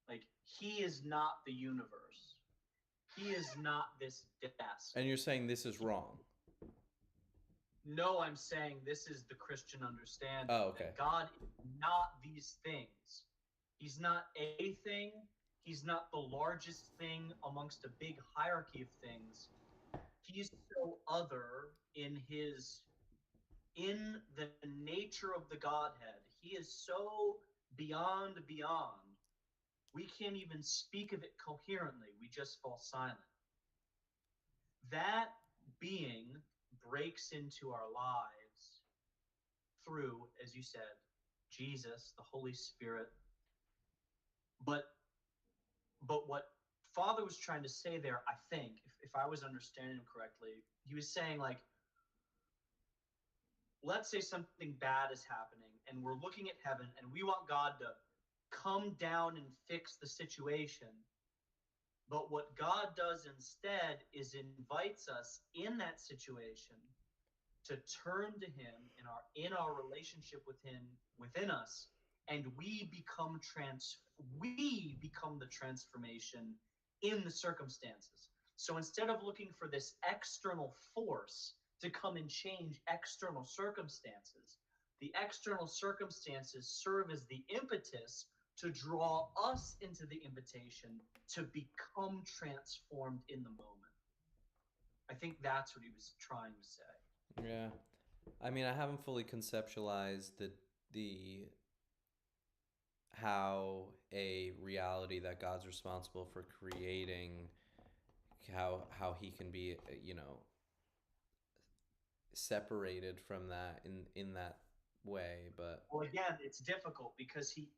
Like, he is not the universe. He is not this desk. And you're saying this is wrong? No, I'm saying this is the Christian understanding. Oh, okay. That God is not these things. He's not a thing. He's not the largest thing amongst a big hierarchy of things. He's so other in the nature of the Godhead. He is so beyond. We can't even speak of it coherently. We just fall silent. That being breaks into our lives through, as you said, Jesus, the Holy Spirit. But what Father was trying to say there, I think, if I was understanding him correctly, he was saying, like, let's say something bad is happening and we're looking at heaven and we want God to come down and fix the situation. But what God does instead is invites us in that situation to turn to him in our relationship with him within us, and we become the transformation in the circumstances. So instead of looking for this external force to come and change external circumstances, the external circumstances serve as the impetus to draw us into the invitation to become transformed in the moment. I think that's what he was trying to say. Yeah. I mean, I haven't fully conceptualized the how a reality that God's responsible for creating, how he can be, separated from that in that way. But Well, again, it's difficult because he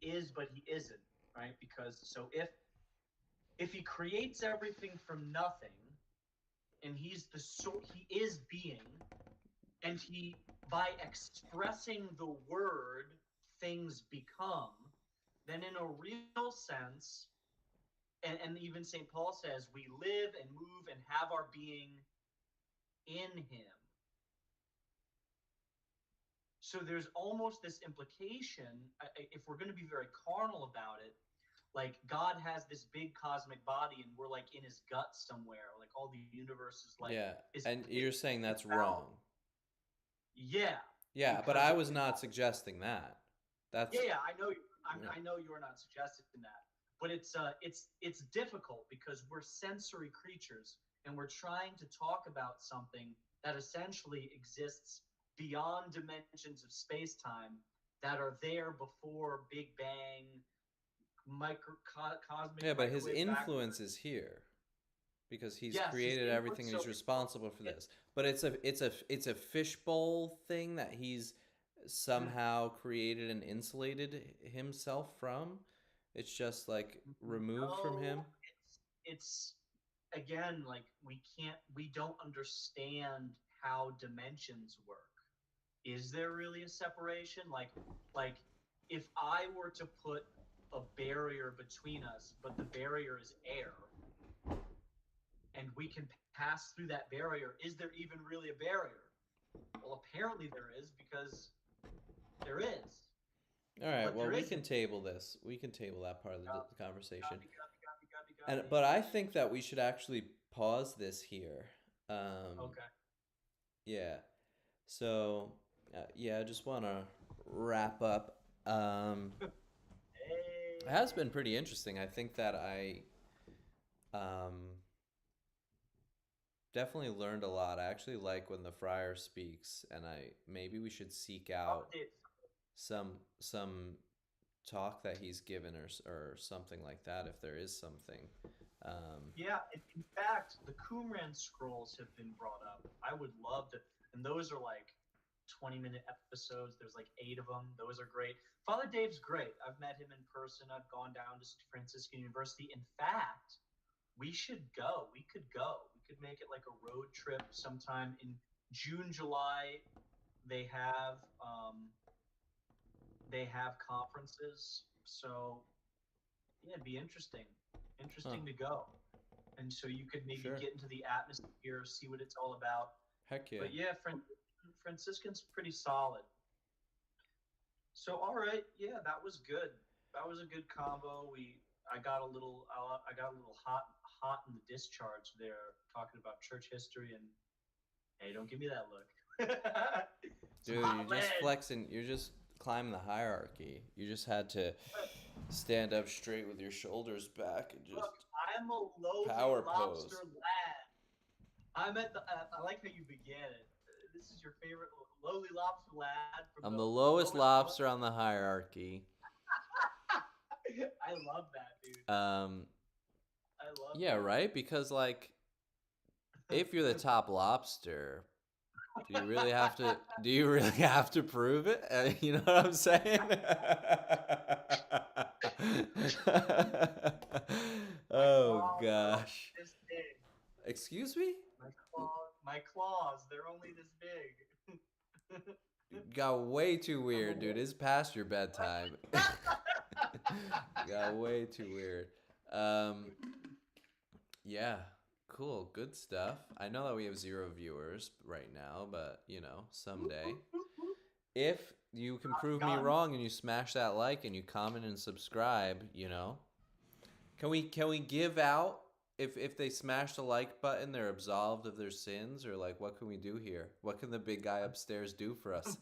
is, but he isn't, right? Because so if he creates everything from nothing, and he is being, and he by expressing the word things become, then in a real sense, and even St. Paul says we live and move and have our being in him. So there's almost this implication, if we're going to be very carnal about it, like God has this big cosmic body and we're like in his gut somewhere, like all the universe is like, yeah, is and you're saying that's about, wrong. Yeah. Yeah, but I was not suggesting that. That's yeah, I know. I know you're not suggesting that, but it's difficult because we're sensory creatures and we're trying to talk about something that essentially exists beyond dimensions of space-time that are there before Big Bang, cosmic. Yeah, but his influence backwards. is here because he's Yes, created everything and he's responsible for this. But it's a fishbowl thing that he's somehow created and insulated himself from. It's just like removed from him. It's again like we don't understand how dimensions work. Is there really a separation? Like if I were to put a barrier between us, but the barrier is air, and we can pass through that barrier, is there even really a barrier? Well, apparently there is, because there is. All right, But well, we isn't. can table this. We can table that part of the conversation. Copy. But I think that we should actually pause this here. Okay. Yeah. So, yeah, I just want to wrap up. It has been pretty interesting. I think that I definitely learned a lot. I actually like when the friar speaks, and maybe we should seek out some talk that he's given or something like that if there is something. Yeah, in fact, the Qumran scrolls have been brought up. I would love to, and those are like 20-minute episodes. There's like 8 of them. Those are great. Father Dave's great. I've met him in person. I've gone down to Franciscan University. In fact, we should go. We could go. We could make it like a road trip sometime in June, July. They have conferences. So yeah, it'd be interesting to go. And so you could maybe get into the atmosphere, see what it's all about. Heck yeah. But yeah, Franciscan's pretty solid. So all right, yeah, that was good. That was a good combo. I got a little hot in the discharge there, talking about church history, and hey, don't give me that look. Dude, you're just flexing. You're just climbing the hierarchy. You just had to stand up straight with your shoulders back and just. Look, I'm a lowly power lobster pose. lad. I'm at the. I like how you began it. This is your favorite lowly lobster lad. I'm the lowest lobster on the hierarchy. I love that, dude. I love. Yeah, that. Right. Because like, if you're the top lobster, do you really have to? Do you really have to prove it? You know what I'm saying? Oh gosh. This big. Excuse me? My claws, they're only this big. You got way too weird, dude. It's past your bedtime. Got way too weird. Yeah, cool, good stuff. I know that we have 0 viewers right now, but someday. If you can prove me wrong and you smash that like and you comment and subscribe, can we give out if they smash the like button, they're absolved of their sins, or like what can we do here? What can the big guy upstairs do for us?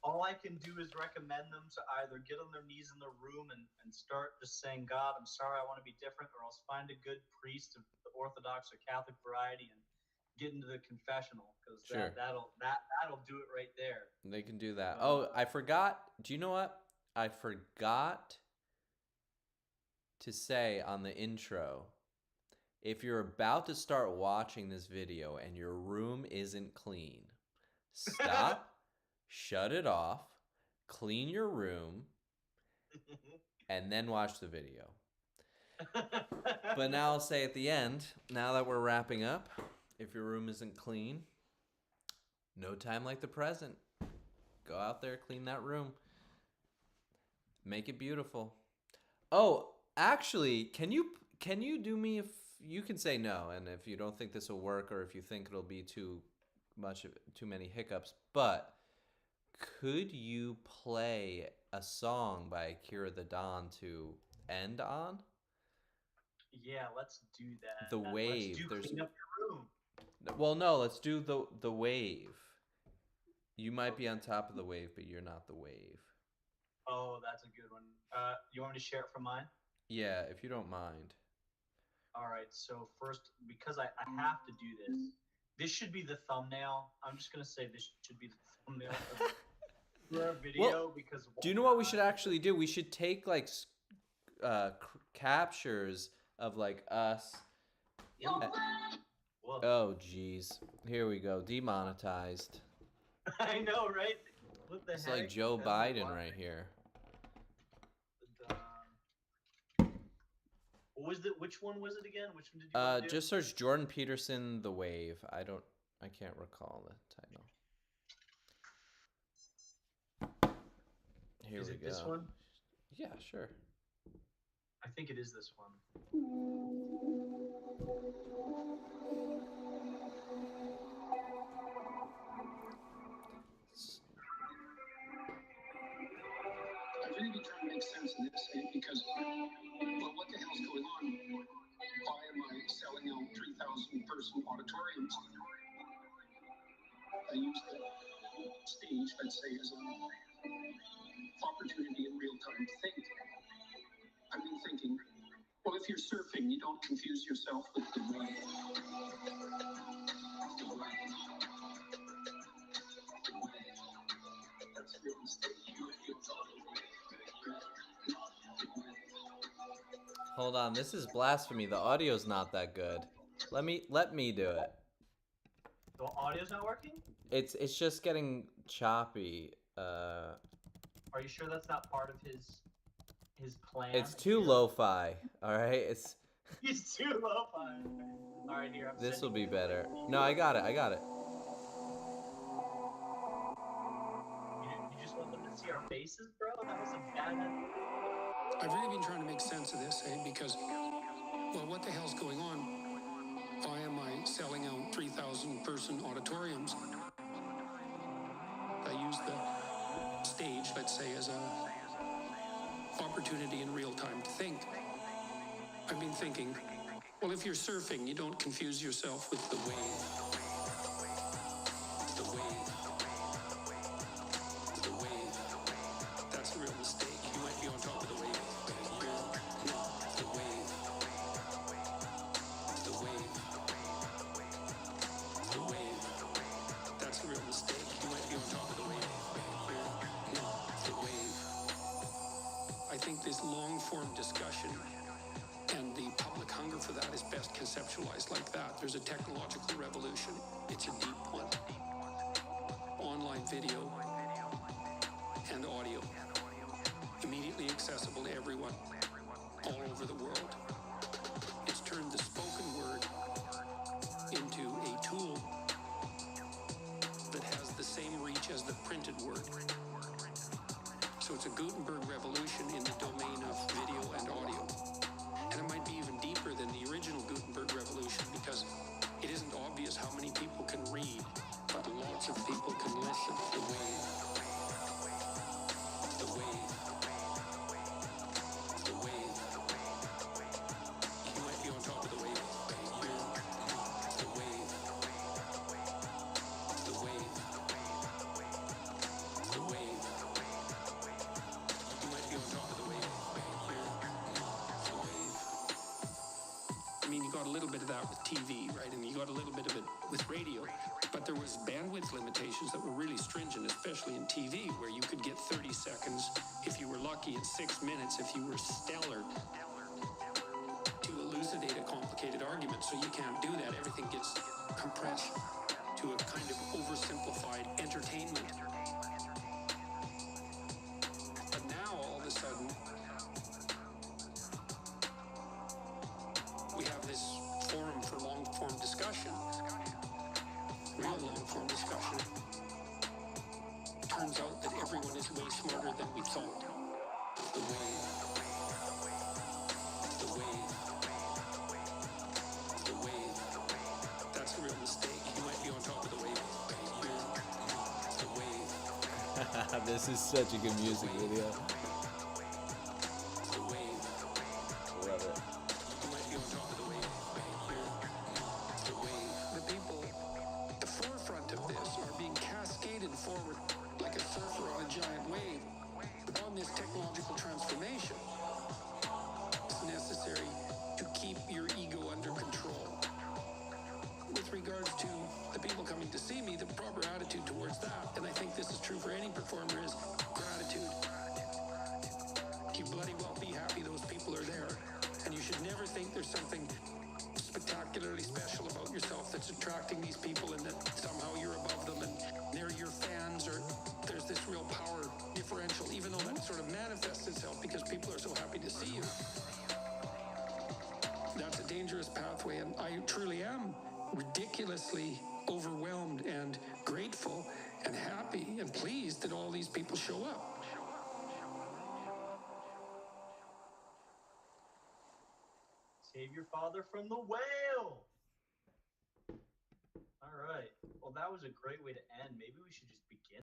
All I can do is recommend them to either get on their knees in the room and start just saying, God, I'm sorry, I want to be different, or else find a good priest of the Orthodox or Catholic variety and get into the confessional, because Sure. that'll do it right there. They can do that. Oh, I forgot. Do you know what? I forgot to say on the intro, if you're about to start watching this video and your room isn't clean, stop, shut it off, clean your room, and then watch the video. But now I'll say at the end, now that we're wrapping up, if your room isn't clean, no time like the present. Go out there, clean that room. Make it beautiful. Oh, actually, can you do me, if you can say no, and if you don't think this will work, or if you think it'll be too many hiccups, but could you play a song by Akira the Don to end on? Yeah, let's do that. The Wave. Let's clean up your room. Well, no, let's do the Wave. You might be on top of the wave, but you're not the wave. Oh, that's a good one. You want me to share it from mine? Yeah, if you don't mind. All right. So first, because I have to do this, this should be the thumbnail. I'm just gonna say this should be the thumbnail for our video. Well, because do you know what we should actually do? We should take like captures of like us. Oh, geez. Here we go. Demonetized. I know, right? What the It's heck? like Joe Biden right here. What was it? Which one was it again? Which one did you want to do? Just search Jordan Peterson, The Wave. I can't recall the title. Here is we it go. This one? Yeah, sure. I think it is this one. I've really been trying to make sense of this because, well, what the hell's going on? Why am I selling out 3,000 person auditoriums? I use the stage, let's say, as an opportunity in real time to think. I've been thinking, well, if you're surfing, you don't confuse yourself with the wave. The wave. The wave. That's a real mistake. Hold on, this is blasphemy. The audio's not that good. Let me do it. The audio's not working? It's just getting choppy. Are you sure that's not part of his plan? It's too lo-fi. All right, He's too lo-fi. All right, here. This will be better. No, I got it. You just want them to see our faces, bro? That was a bad. I've really been trying to make sense of this, because, well, what the hell's going on? Why am I selling out 3,000 person auditoriums? I use the stage, let's say, as a opportunity in real time to think. I've been thinking, well, if you're surfing, you don't confuse yourself with the wave. The wave. The wave. That's a real mistake. You might be on top of the wave. The wave. The wave. The wave. That's a real mistake. You might be on top of the wave. The wave. I think this long-form discussion and the public hunger for that is best conceptualized like that. There's a technological revolution. It's a deep one. Online video and audio. Immediately accessible to everyone all over the world. It's turned the spoken word into a tool that has the same reach as the printed word. So it's a Gutenberg revolution in the domain of video and audio. And it might be even deeper than the original Gutenberg revolution, because it isn't obvious how many people can read, but lots of people can listen. The wave. The wave. The wave. You might be on top of the wave. The wave. The wave. The wave. You might be on top of the wave. The wave. I mean, you got a little bit of that with TV, right? And you got a little bit of it with radio. But there was bandwidth limitations that were really stringent, especially in TV, where you could get 30 seconds if you were lucky, and 6 minutes if you were stellar, to elucidate a complicated argument. So you can't do that. Everything gets compressed to a kind of oversimplified entertainment. But now, all of a sudden, we have this forum for long-form discussion, real long-form discussion. Turns out that everyone is way smarter than we thought. The wave. The wave. The wave. That's a real mistake. You might be on top of the wave. The wave. This is such a good music video. The wave. Love it. You might be on top of the wave. The wave. The people at the forefront of this are being cascaded forward like a surfer on a giant wave on this technological transformation. It's necessary to keep your ego under control. With regards to the people coming to see me, the proper attitude towards that, and I think this is true for any performer, is gratitude. You bloody well be happy those people are there. And you should never think there's something spectacularly special about yourself that's attracting these people, and that somehow you're above them and they're your fans, or there's this real power differential, even though that sort of manifests itself because people are so happy to see you. That's a dangerous pathway, and I truly am ridiculously overwhelmed and grateful and happy and pleased that all these people show up. Save your father from the whale. All right. Well, that was a great way to end. Maybe we should just begin.